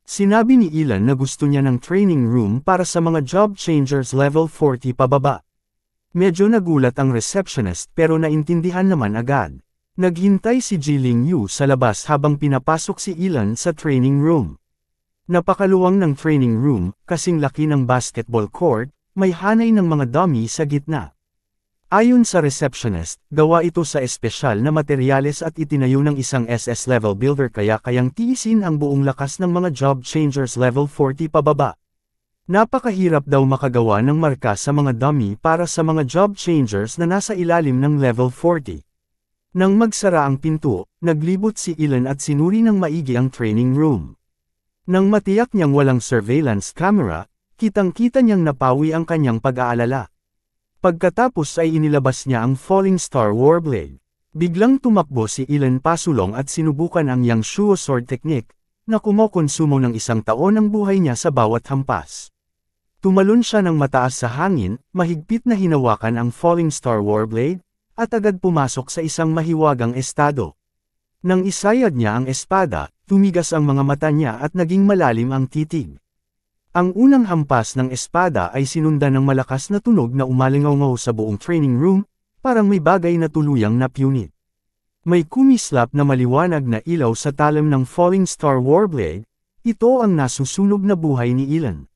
Sinabi ni Ilan na gusto niya ng training room para sa mga job changers level 40 pababa. Medyo nagulat ang receptionist pero naintindihan naman agad. Naghintay si Jiling Yu sa labas habang pinapasok si Ilan sa training room. Napakaluwang ng training room, kasing laki ng basketball court, may hanay ng mga dummy sa gitna. Ayon sa receptionist, gawa ito sa espesyal na materyales at itinayo ng isang SS level builder kaya kayang tiisin ang buong lakas ng mga job changers level 40 pababa. Napakahirap daw makagawa ng marka sa mga dummy para sa mga job changers na nasa ilalim ng level 40. Nang magsara ang pinto, naglibot si Ilan at sinuri ng maigi ang training room. Nang matiyak niyang walang surveillance camera, kitang-kita niyang napawi ang kanyang pag-aalala. Pagkatapos ay inilabas niya ang Falling Star Warblade. Biglang tumakbo si Ilan pasulong at sinubukan ang Yang Shuo Sword Technique, na kumokonsumo ng 1 taon ng buhay niya sa bawat hampas. Tumalon siya ng mataas sa hangin, mahigpit na hinawakan ang Falling Star Warblade, at agad pumasok sa isang mahiwagang estado. Nang isayad niya ang espada, tumigas ang mga mata niya at naging malalim ang titig. Ang unang hampas ng espada ay sinundan ng malakas na tunog na umalingaw sa buong training room, parang may bagay na tuluyang napunit. May kumislap na maliwanag na ilaw sa talim ng Falling Star Warblade, ito ang nasusunog na buhay ni Ilan.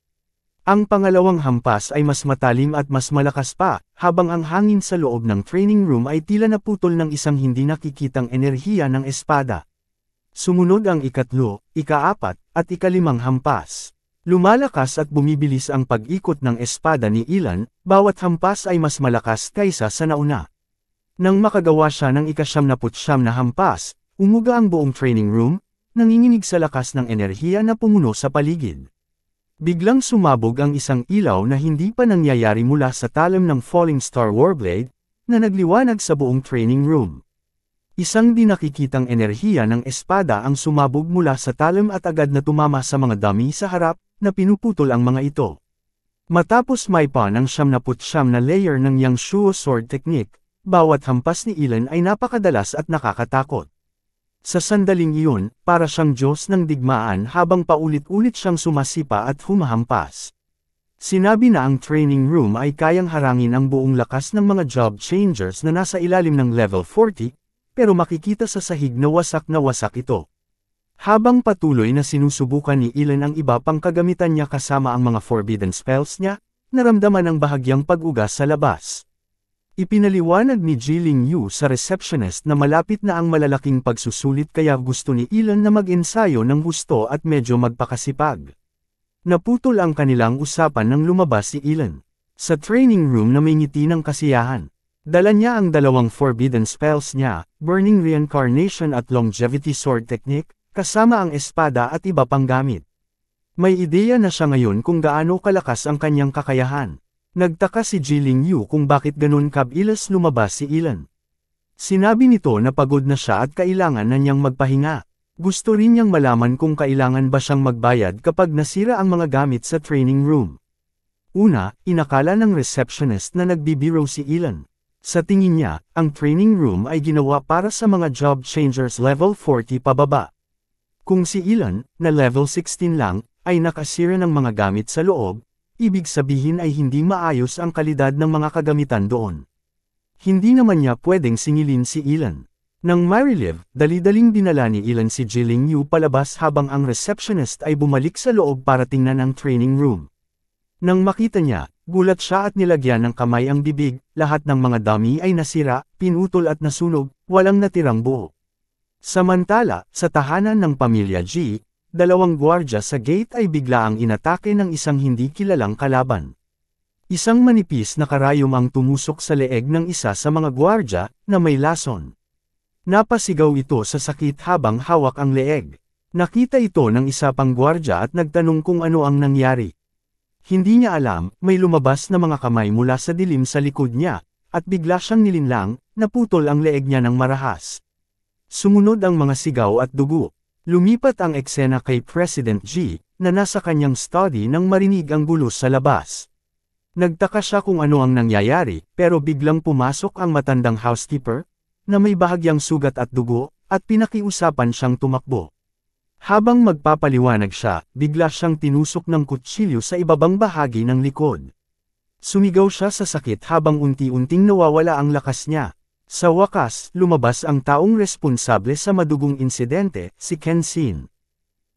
Ang pangalawang hampas ay mas matalim at mas malakas pa, habang ang hangin sa loob ng training room ay tila naputol ng isang hindi nakikitang enerhiya ng espada. Sumunod ang ikatlo, ikaapat, at ikalimang hampas. Lumalakas at bumibilis ang pag-ikot ng espada ni Ilan, bawat hampas ay mas malakas kaysa sa nauna. Nang makagawa siya ng ika-79 na hampas, umuga ang buong training room, nanginginig sa lakas ng enerhiya na pumuno sa paligid. Biglang sumabog ang isang ilaw na hindi pa nangyayari mula sa talim ng Falling Star Warblade, na nagliwanag sa buong training room. Isang di nakikitang enerhiya ng espada ang sumabog mula sa talim at agad na tumama sa mga dummy sa harap, na pinuputol ang mga ito. Matapos maipa ng 79 na layer ng Yangshuo sword technique, bawat hampas ni Ilan ay napakadalas at nakakatakot. Sa sandaling iyon, para siyang Diyos ng digmaan habang paulit-ulit siyang sumasipa at humahampas. Sinabi na ang training room ay kayang harangin ang buong lakas ng mga job changers na nasa ilalim ng level 40, pero makikita sa sahig na wasak ito. Habang patuloy na sinusubukan ni Ilan ang iba pang kagamitan niya kasama ang mga forbidden spells niya, naramdaman ang bahagyang pag-ugas sa labas. Ipinaliwanag ni Jiling Yu sa receptionist na malapit na ang malalaking pagsusulit kaya gusto ni Ilan na mag-ensayo ng husto at medyo magpakasipag. Naputol ang kanilang usapan nang lumabas si Ilan. Sa training room na may ngiti ng kasiyahan. Dala niya ang dalawang forbidden spells niya, Burning Reincarnation at Longevity Sword Technique, kasama ang espada at iba pang gamit. May ideya na siya ngayon kung gaano kalakas ang kanyang kakayahan. Nagtaka si Jiling Yu kung bakit ganun kabilis lumabas si Ilan. Sinabi nito na pagod na siya at kailangan na niyang magpahinga. Gusto rin niyang malaman kung kailangan ba siyang magbayad kapag nasira ang mga gamit sa training room. Una, inakala ng receptionist na nagbibiro si Ilan. Sa tingin niya, ang training room ay ginawa para sa mga job changers level 40 pababa. Kung si Ilan, na level 16 lang, ay nakasira ng mga gamit sa loob, ibig sabihin ay hindi maayos ang kalidad ng mga kagamitan doon. Hindi naman niya pwedeng singilin si Ilan. Nang marilive, dali-daling dinala ni Ilan si Jiling Yu palabas habang ang receptionist ay bumalik sa loob para tingnan ang training room. Nang makita niya, gulat siya at nilagyan ng kamay ang bibig, lahat ng mga dummy ay nasira, pinutol at nasunog, walang natirang buo. Samantala, sa tahanan ng pamilya G, dalawang gwardya sa gate ay bigla ang inatake ng isang hindi kilalang kalaban. Isang manipis na karayom ang tumusok sa leeg ng isa sa mga gwardya, na may lason. Napasigaw ito sa sakit habang hawak ang leeg. Nakita ito ng isa pang gwardya at nagtanong kung ano ang nangyari. Hindi niya alam, may lumabas na mga kamay mula sa dilim sa likod niya, at bigla siyang nilinlang, naputol ang leeg niya ng marahas. Sumunod ang mga sigaw at dugo. Lumipat ang eksena kay President G, na nasa kanyang study nang marinig ang bulos sa labas. Nagtaka siya kung ano ang nangyayari, pero biglang pumasok ang matandang housekeeper, na may bahagyang sugat at dugo, at pinakiusapan siyang tumakbo. Habang magpapaliwanag siya, bigla siyang tinusok ng kutsilyo sa ibabang bahagi ng likod. Sumigaw siya sa sakit habang unti-unting nawawala ang lakas niya. Sa wakas, lumabas ang taong responsable sa madugong insidente, si Ken Sin.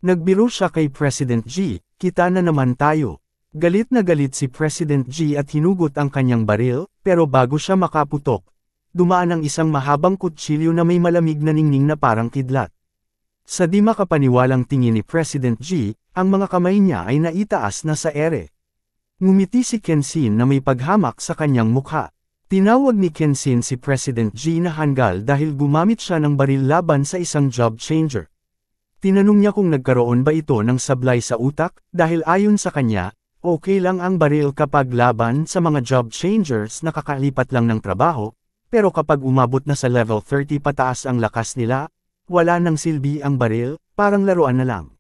Nagbiro siya kay President G, kita na naman tayo. Galit na galit si President G at hinugot ang kanyang baril, pero bago siya makaputok, dumaan ang isang mahabang kutsilyo na may malamig na ningning na parang kidlat. Sa di makapaniwalang tingin ni President G, ang mga kamay niya ay naitaas na sa ere. Ngumiti si Ken Sin na may paghamak sa kanyang mukha. Tinawag ni Ken Sin si President G na hanggal dahil gumamit siya ng baril laban sa isang job changer. Tinanong niya kung nagkaroon ba ito ng sablay sa utak, dahil ayon sa kanya, okay lang ang baril kapag laban sa mga job changers na kakalipat lang ng trabaho, pero kapag umabot na sa level 30 pataas ang lakas nila, wala nang silbi ang baril, parang laruan na lang.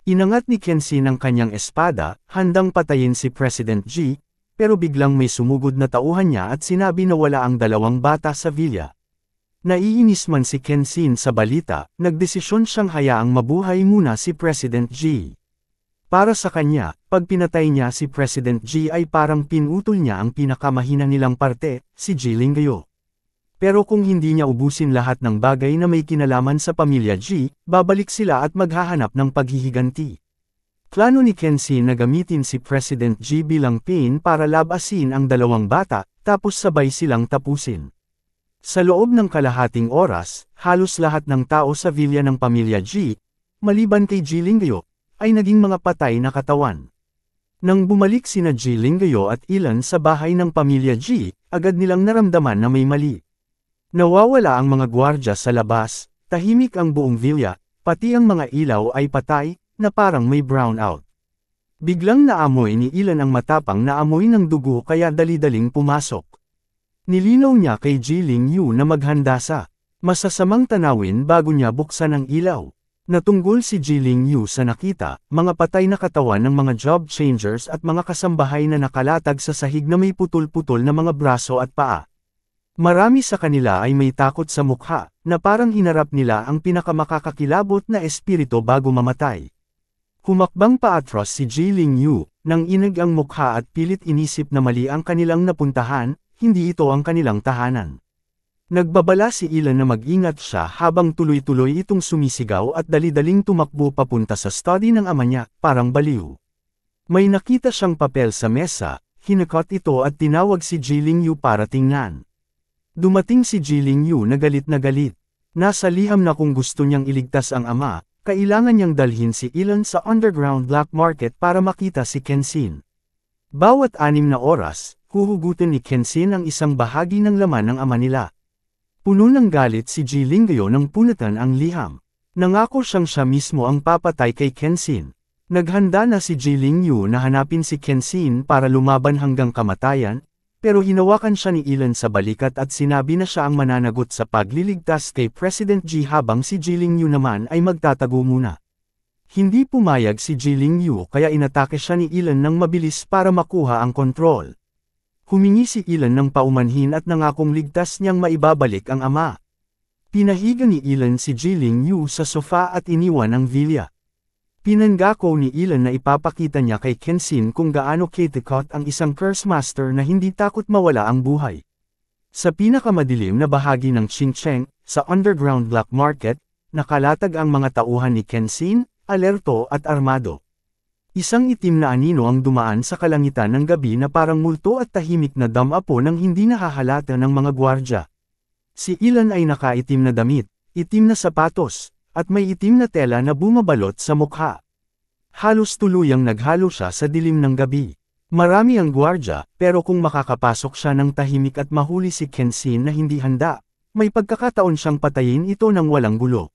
Inangat ni Ken Sin ang kanyang espada, handang patayin si President G, pero biglang may sumugod na tauhan niya at sinabi na wala ang dalawang bata sa villa. Naiinis man si Ken Sin sa balita, nagdesisyon siyang hayaang mabuhay muna si President G. Para sa kanya, pag pinatay niya si President G ay parang pinutol niya ang pinakamahina nilang parte, si Jiling Yu. Pero kung hindi niya ubusin lahat ng bagay na may kinalaman sa pamilya G, babalik sila at maghahanap ng paghihiganti. Plano ni Ken Sin na gamitin si President G bilang pain para labasin ang dalawang bata, tapos sabay silang tapusin. Sa loob ng kalahating oras, halos lahat ng tao sa villa ng pamilya G, maliban kay Jiling Yu, ay naging mga patay na katawan. Nang bumalik sina Jiling Yu at Ilan sa bahay ng pamilya G, agad nilang naramdaman na may mali. Nawawala ang mga gwardya sa labas, tahimik ang buong villa, pati ang mga ilaw ay patay, na parang may brownout. Biglang naamoy ni Ilan ang matapang na amoy ng dugo kaya dali-daling pumasok. Nilinaw niya kay Jiling Yu na maghanda sa masasamang tanawin bago niya buksan ang ilaw. Natunggol si Jiling Yu sa nakita, mga patay na katawan ng mga job changers at mga kasambahay na nakalatag sa sahig na may putol-putol na mga braso at paa. Marami sa kanila ay may takot sa mukha, na parang hinarap nila ang pinakamakakakilabot na espiritu bago mamatay. Humakbang paatros si Jiling Yu, nang inag ang mukha at pilit inisip na mali ang kanilang napuntahan, hindi ito ang kanilang tahanan. Nagbabala si Ilan na mag-ingat siya habang tuloy-tuloy itong sumisigaw at dali-daling tumakbo papunta sa study ng ama niya, parang baliw. May nakita siyang papel sa mesa, hinakot ito at tinawag si Jiling Yu para tingnan. Dumating si Jiling Yu na galit na galit. Nasa liham na kung gusto niyang iligtas ang ama, kailangan niyang dalhin si Ilan sa underground black market para makita si Kenshin. Bawat 6 na oras, huhugutin ni Kenshin ang isang bahagi ng laman ng ama nila. Puno ng galit si Jiling Yu nang punatan ang liham. Nangako siyang siya mismo ang papatay kay Kenshin. Naghanda na si Jiling Yu na hanapin si Kenshin para lumaban hanggang kamatayan, pero hinawakan siya ni Ilan sa balikat at sinabi na siya ang mananagot sa pagliligtas kay President Ji habang si Jiling Yu naman ay magtatago muna. Hindi pumayag si Jiling Yu kaya inatake siya ni Ilan ng mabilis para makuha ang kontrol. Humingi si Ilan ng paumanhin at nangakong ligtas niyang maibabalik ang ama. Pinahiga ni Ilan si Jiling Yu sa sofa at iniwan ang vilya. Pinangako ni Ilan na ipapakita niya kay Kenshin kung gaano katikot ang isang curse master na hindi takot mawala ang buhay. Sa pinakamadilim na bahagi ng Qingcheng, sa underground black market, nakalatag ang mga tauhan ni Kenshin, alerto at armado. Isang itim na anino ang dumaan sa kalangitan ng gabi na parang multo at tahimik na damapo nang hindi nahahalata ng mga gwardya. Si Ilan ay nakaitim na damit, itim na sapatos, at may itim na tela na bumabalot sa mukha. Halos tuluyang naghalo siya sa dilim ng gabi. Marami ang gwardya, pero kung makakapasok siya ng tahimik at mahuli si Kenshin na hindi handa, may pagkakataon siyang patayin ito ng walang gulo.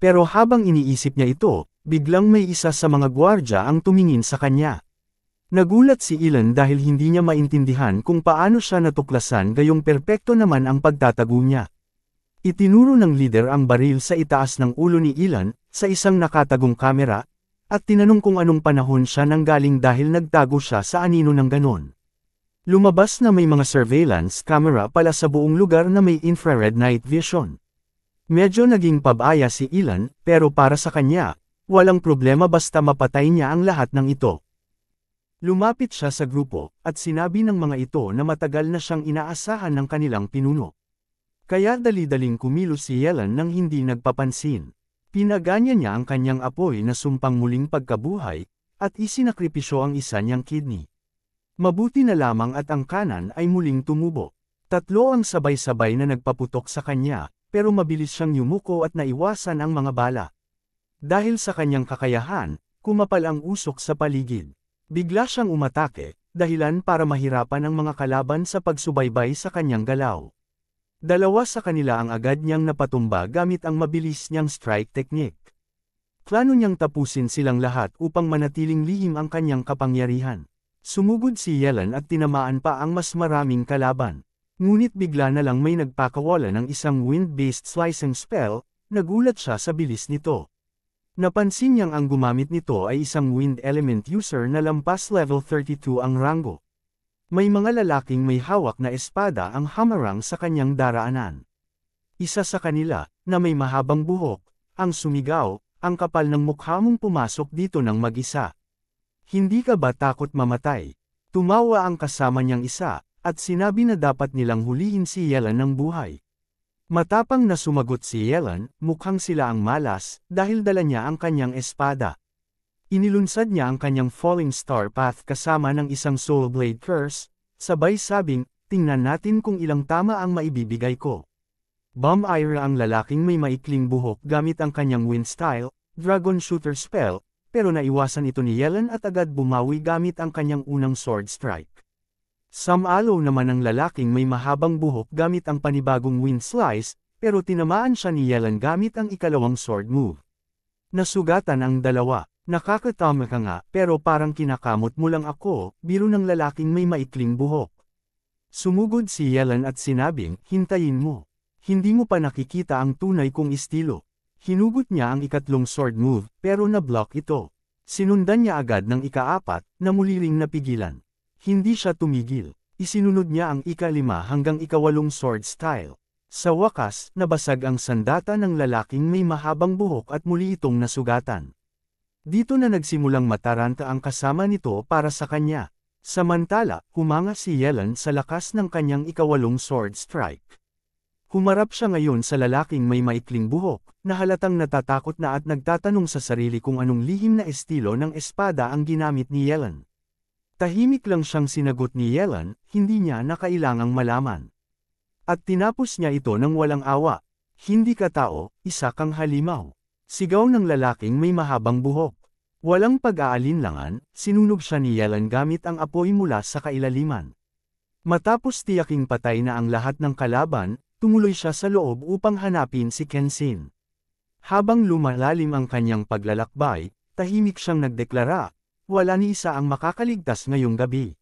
Pero habang iniisip niya ito, biglang may isa sa mga gwardya ang tumingin sa kanya. Nagulat si Ilan dahil hindi niya maintindihan kung paano siya natuklasan gayong perpekto naman ang pagtatago niya. Itinuro ng leader ang baril sa itaas ng ulo ni Ilan, sa isang nakatagong kamera, at tinanong kung anong panahon siya nanggaling dahil nagtago siya sa anino ng ganon. Lumabas na may mga surveillance camera pala sa buong lugar na may infrared night vision. Medyo naging pabaya si Ilan, pero para sa kanya, walang problema basta mapatay niya ang lahat ng ito. Lumapit siya sa grupo, at sinabi ng mga ito na matagal na siyang inaasahan ng kanilang pinuno. Kaya dali-daling kumilos si Yelan nang hindi nagpapansin. Pinaganya niya ang kanyang apoy na sumpang muling pagkabuhay, at isinakripisyo ang isa niyang kidney. Mabuti na lamang at ang kanan ay muling tumubo. 3 ang sabay-sabay na nagpaputok sa kanya, pero mabilis siyang yumuko at naiwasan ang mga bala. Dahil sa kanyang kakayahan, kumapal ang usok sa paligid. Bigla siyang umatake, dahilan para mahirapan ang mga kalaban sa pagsubaybay sa kanyang galaw. 2 sa kanila ang agad niyang napatumba gamit ang mabilis niyang strike technique. Plano niyang tapusin silang lahat upang manatiling lihim ang kanyang kapangyarihan. Sumugod si Yelan at tinamaan pa ang mas maraming kalaban. Ngunit bigla na lang may nagpakawala ng isang wind-based slicing spell, nagulat siya sa bilis nito. Napansin niyang ang gumamit nito ay isang wind element user na lampas level 32 ang rango. May mga lalaking may hawak na espada ang hamarang sa kanyang daraanan. Isa sa kanila, na may mahabang buhok, ang sumigaw, ang kapal ng mukha mong pumasok dito ng mag-isa. Hindi ka ba takot mamatay? Tumawa ang kasama niyang isa, at sinabi na dapat nilang hulihin si Yelan ng buhay. Matapang na sumagot si Yelan, mukhang sila ang malas, dahil dala niya ang kanyang espada. Inilunsad niya ang kanyang Falling Star Path kasama ng isang Soul Blade Curse, sabay sabing, tingnan natin kung ilang tama ang maibibigay ko. Bomb Ira ang lalaking may maikling buhok gamit ang kanyang Wind Style, Dragon Shooter Spell, pero naiwasan ito ni Yelan at agad bumawi gamit ang kanyang unang Sword Strike. Samalo naman ang lalaking may mahabang buhok gamit ang panibagong Wind Slice, pero tinamaan siya ni Yelan gamit ang ikalawang sword move. Nasugatan ang dalawa. Nakakatama ka nga, pero parang kinakamot mo lang ako, biro ng lalaking may maikling buhok. Sumugod si Yelan at sinabing, hintayin mo. Hindi mo pa nakikita ang tunay kong estilo. Hinugot niya ang ikatlong sword move, pero na-block ito. Sinundan niya agad ng ika-4, na muli ring napigilan. Hindi siya tumigil. Isinunod niya ang ika-5 hanggang ika-8 sword style. Sa wakas, nabasag ang sandata ng lalaking may mahabang buhok at muli itong nasugatan. Dito na nagsimulang mataranta ang kasama nito para sa kanya. Samantala, humanga si Yelan sa lakas ng kanyang ika-8 sword strike. Humarap siya ngayon sa lalaking may maikling buhok, na halatang natatakot na at nagtatanong sa sarili kung anong lihim na estilo ng espada ang ginamit ni Yelan. Tahimik lang siyang sinagot ni Yelan, hindi niya na kailangang malaman. At tinapos niya ito ng walang awa. Hindi ka tao, isa kang halimaw. Sigaw ng lalaking may mahabang buhok. Walang pag-aalinlangan, sinunog siya ni Yelan gamit ang apoy mula sa kailaliman. Matapos tiyaking patay na ang lahat ng kalaban, tumuloy siya sa loob upang hanapin si Kenshin. Habang lumalalim ang kanyang paglalakbay, tahimik siyang nagdeklara, wala ni isa ang makakaligtas ngayong gabi.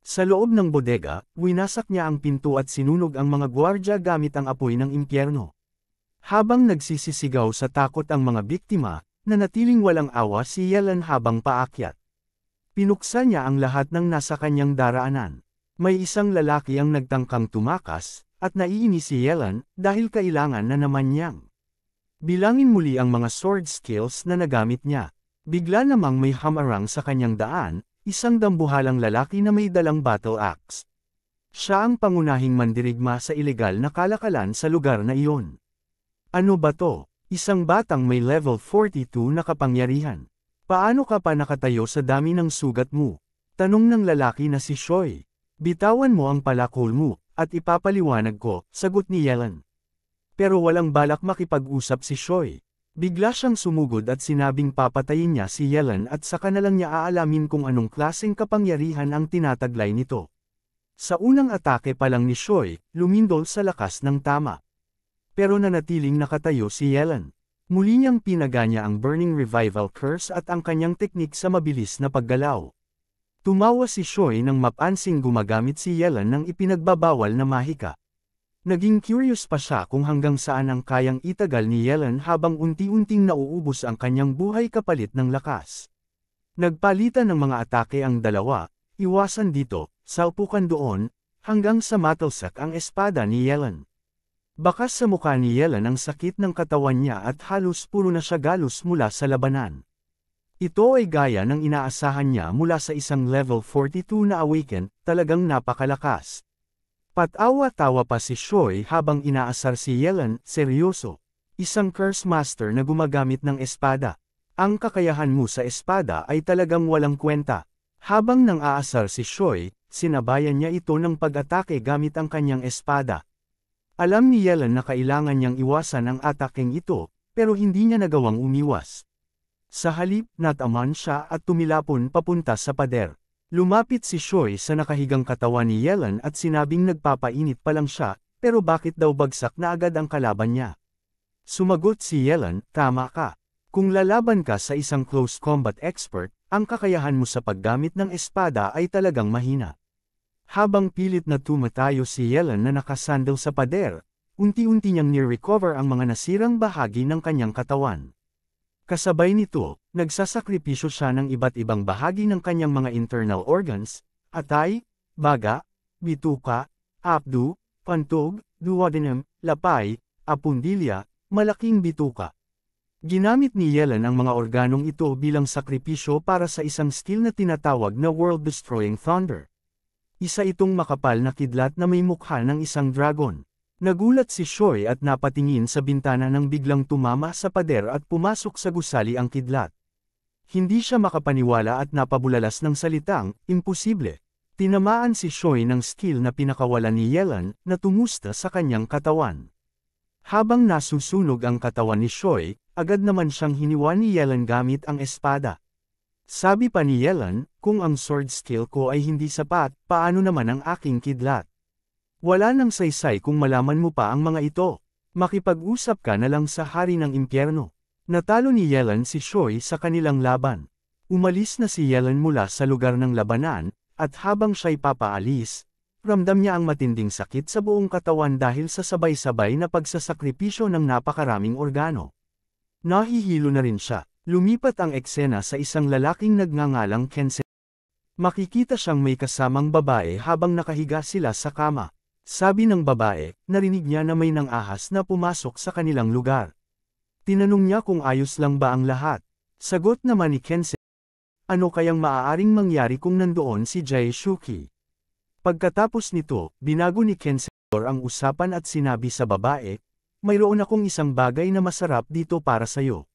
Sa loob ng bodega, winasak niya ang pinto at sinunog ang mga gwardya gamit ang apoy ng impyerno. Habang nagsisisigaw sa takot ang mga biktima, nanatiling walang awa si Yelan habang paakyat. Pinuksan niya ang lahat ng nasa kanyang daraanan. May isang lalaki ang nagtangkang tumakas, at naiinis si Yelan dahil kailangan na naman niyang bilangin muli ang mga sword skills na nagamit niya. Bigla namang may hamarang sa kanyang daan, isang dambuhalang lalaki na may dalang battle axe. Siya ang pangunahing mandirigma sa ilegal na kalakalan sa lugar na iyon. Ano ba to? Isang batang may level 42 na kapangyarihan. Paano ka pa nakatayo sa dami ng sugat mo? Tanong ng lalaki na si Shoy. Bitawan mo ang palakol mo, at ipapaliwanag ko, sagot ni Yelan. Pero walang balak makipag-usap si Shoy. Bigla siyang sumugod at sinabing papatayin niya si Yelan at saka na lang niya aalamin kung anong klaseng kapangyarihan ang tinataglay nito. Sa unang atake pa lang ni Shoy, lumindol sa lakas ng tama. Pero nanatiling nakatayo si Yelan. Muli niyang pinaganya ang Burning Revival Curse at ang kanyang teknik sa mabilis na paggalaw. Tumawa si Shoy nang mapansing gumagamit si Yelan ng ipinagbabawal na mahika. Naging curious pa siya kung hanggang saan ang kayang itagal ni Yelan habang unti-unting nauubos ang kanyang buhay kapalit ng lakas. Nagpalitan ng mga atake ang dalawa, iwasan dito, salpukan doon, hanggang sa matalsak ang espada ni Yelan. Bakas sa mukha ni Yelan ang sakit ng katawan niya at halos puro na siya galos mula sa labanan. Ito ay gaya ng inaasahan niya mula sa isang level 42 na awaken, talagang napakalakas. Patawa-tawa pa si Shoy habang inaasar si Yelan, seryoso. Isang curse master na gumagamit ng espada. Ang kakayahan mo sa espada ay talagang walang kwenta. Habang nang aasar si Shoy, sinabayan niya ito ng pag-atake gamit ang kanyang espada. Alam ni Yelan na kailangan niyang iwasan ang ataking ito, pero hindi niya nagawang umiwas. Sa halip, nataman siya at tumilapon papunta sa pader. Lumapit si Shoy sa nakahigang katawan ni Yelan at sinabing nagpapainit pa lang siya, pero bakit daw bagsak na agad ang kalaban niya? Sumagot si Yelan, tama ka. Kung lalaban ka sa isang close combat expert, ang kakayahan mo sa paggamit ng espada ay talagang mahina. Habang pilit na tumatayo si Yelan na nakasandal sa pader, unti-unti niyang ni-recover ang mga nasirang bahagi ng kanyang katawan. Kasabay nito, nagsasakripisyo siya ng iba't ibang bahagi ng kanyang mga internal organs, atay, baga, bituka, apdu, pantog, duodenum, lapay, apundilya, malaking bituka. Ginamit ni Yelan ang mga organong ito bilang sakripisyo para sa isang skill na tinatawag na World-Destroying Thunder. Isa itong makapal na kidlat na may mukha ng isang dragon. Nagulat si Shoy at napatingin sa bintana nang biglang tumama sa pader at pumasok sa gusali ang kidlat. Hindi siya makapaniwala at napabulalas ng salitang, imposible. Tinamaan si Shoy ng skill na pinakawalan ni Yelan na tumusta sa kanyang katawan. Habang nasusunog ang katawan ni Shoy, agad naman siyang hiniwa ni Yelan gamit ang espada. Sabi pa ni Yelan, kung ang sword skill ko ay hindi sapat, paano naman ang aking kidlat? Wala nang saysay kung malaman mo pa ang mga ito. Makipag-usap ka na lang sa hari ng impyerno. Natalo ni Yelan si Shoy sa kanilang laban. Umalis na si Yelan mula sa lugar ng labanan, at habang siya'y papaalis, ramdam niya ang matinding sakit sa buong katawan dahil sa sabay-sabay na pagsasakripisyo ng napakaraming organo. Nahihilo na rin siya. Lumipat ang eksena sa isang lalaking nagngangalang Kensen. Makikita siyang may kasamang babae habang nakahiga sila sa kama. Sabi ng babae, narinig niya na may nang-ahas na pumasok sa kanilang lugar. Tinanong niya kung ayos lang ba ang lahat. Sagot naman ni Kensen, ano kayang maaaring mangyari kung nandoon si Jae-shuki? Pagkatapos nito, binago ni Kensen ang usapan at sinabi sa babae, mayroon akong isang bagay na masarap dito para sayo.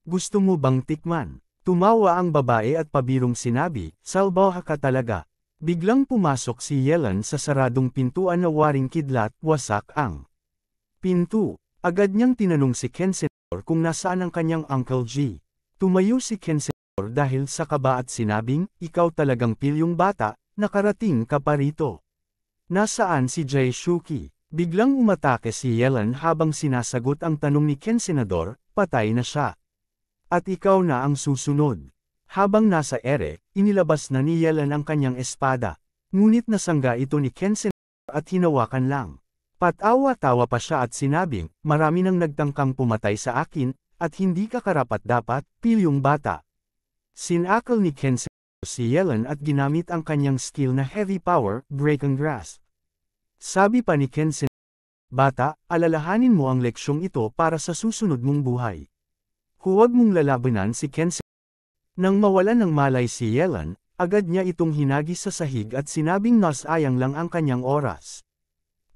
Gusto mo bang tikman? Tumawa ang babae at pabirong sinabi, salbaha ka talaga. Biglang pumasok si Yelan sa saradong pintuan na waring kidlat, wasak ang pinto. Agad niyang tinanong si Kensenor kung nasaan ang kanyang Uncle G. Tumayo si Kensenor dahil sa kaba at sinabing, ikaw talagang pilyong bata, nakarating ka pa rito. Nasaan si Jae-shuki? Biglang umatake si Yelan habang sinasagot ang tanong ni Kensenador, patay na siya. At ikaw na ang susunod. Habang nasa ere, inilabas na ni Yelan ang kanyang espada. Ngunit nasangga ito ni Kensenador at hinawakan lang. Patawa-tawa pa siya at sinabing, marami nang nagtangkang pumatay sa akin, at hindi ka karapat-dapat, pilyong bata. Sinakal ni Kensenador si Yelan at ginamit ang kanyang skill na heavy power, break and grasp. Sabi pa ni Kensenador, bata, alalahanin mo ang leksyong ito para sa susunod mong buhay. Huwag mong lalabanan si Kensen. Nang mawalan ng malay si Yelan, agad niya itong hinagis sa sahig at sinabing nasayang lang ang kanyang oras.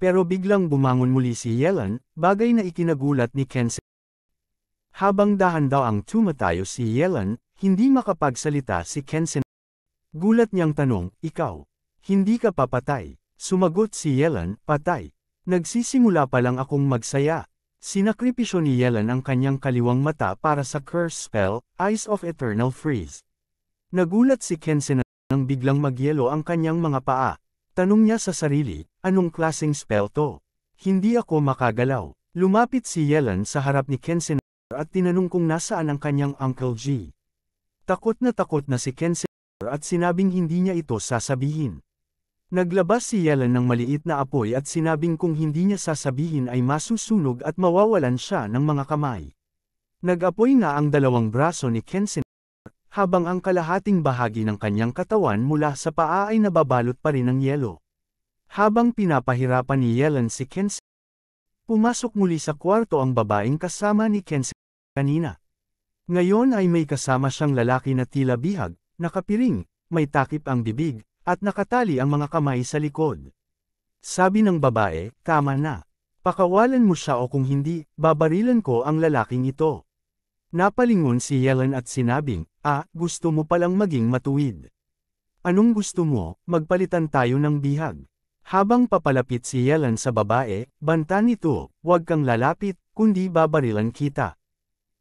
Pero biglang bumangon muli si Yelan, bagay na ikinagulat ni Kensen. Habang dahan-daw ang tumatayo si Yelan, hindi makapagsalita si Kensen. Gulat niyang tanong, ikaw, hindi ka papatay? Sumagot si Yelan, patay. Nagsisimula pa lang akong magsaya. Sinakripisyo ni Yelan ang kanyang kaliwang mata para sa curse spell, Eyes of Eternal Freeze. Nagulat si Kensen nang biglang magyelo ang kanyang mga paa. Tanong niya sa sarili, anong klaseng spell to? Hindi ako makagalaw. Lumapit si Yelan sa harap ni Kensen at tinanong kung nasaan ang kanyang Uncle G. Takot na si Kensen at sinabing hindi niya ito sasabihin. Naglabas si Yelan ng maliit na apoy at sinabing kung hindi niya sasabihin ay masusunog at mawawalan siya ng mga kamay. Nag-apoy nga ang dalawang braso ni Kensen, habang ang kalahating bahagi ng kanyang katawan mula sa paa ay nababalot pa rin ng yelo. Habang pinapahirapan ni Yelan si Kensen, pumasok muli sa kwarto ang babaeng kasama ni Kensen kanina. Ngayon ay may kasama siyang lalaki na tila bihag, nakapiring, may takip ang bibig, at nakatali ang mga kamay sa likod. Sabi ng babae, tama na. Pakawalan mo siya o kung hindi, babarilan ko ang lalaking ito. Napalingon si Yelan at sinabing, gusto mo palang maging matuwid. Anong gusto mo, magpalitan tayo ng bihag. Habang papalapit si Yelan sa babae, banta nito, huwag kang lalapit, kundi babarilan kita.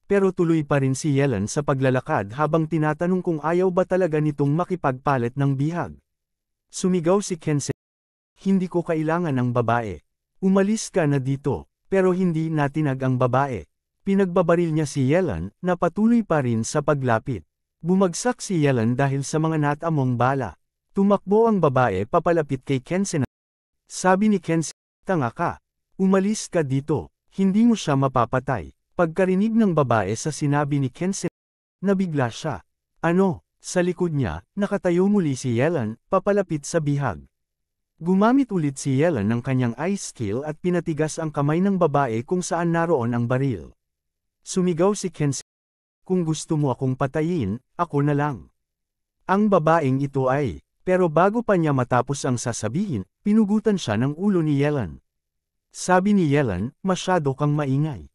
Pero tuloy pa rin si Yelan sa paglalakad habang tinatanong kung ayaw ba talaga nitong makipagpalit ng bihag. Sumigaw si Kensen, hindi ko kailangan ng babae. Umalis ka na dito, pero hindi natinag ang babae. Pinagbabaril niya si Yelan, na patuloy pa rin sa paglapit. Bumagsak si Yelan dahil sa mga natamong bala. Tumakbo ang babae papalapit kay Kensen. Sabi ni Kensen, tanga ka. Umalis ka dito, hindi mo siya mapapatay. Pagkarinig ng babae sa sinabi ni Kensen, nabigla siya. Ano? Sa likod niya, nakatayo muli si Yelan, papalapit sa bihag. Gumamit ulit si Yelan ng kanyang ice skill at pinatigas ang kamay ng babae kung saan naroon ang baril. Sumigaw si Kensen, kung gusto mo akong patayin, ako na lang. Ang babaeng ito ay, pero bago pa niya matapos ang sasabihin, pinugutan siya ng ulo ni Yelan. Sabi ni Yelan, masyado kang maingay.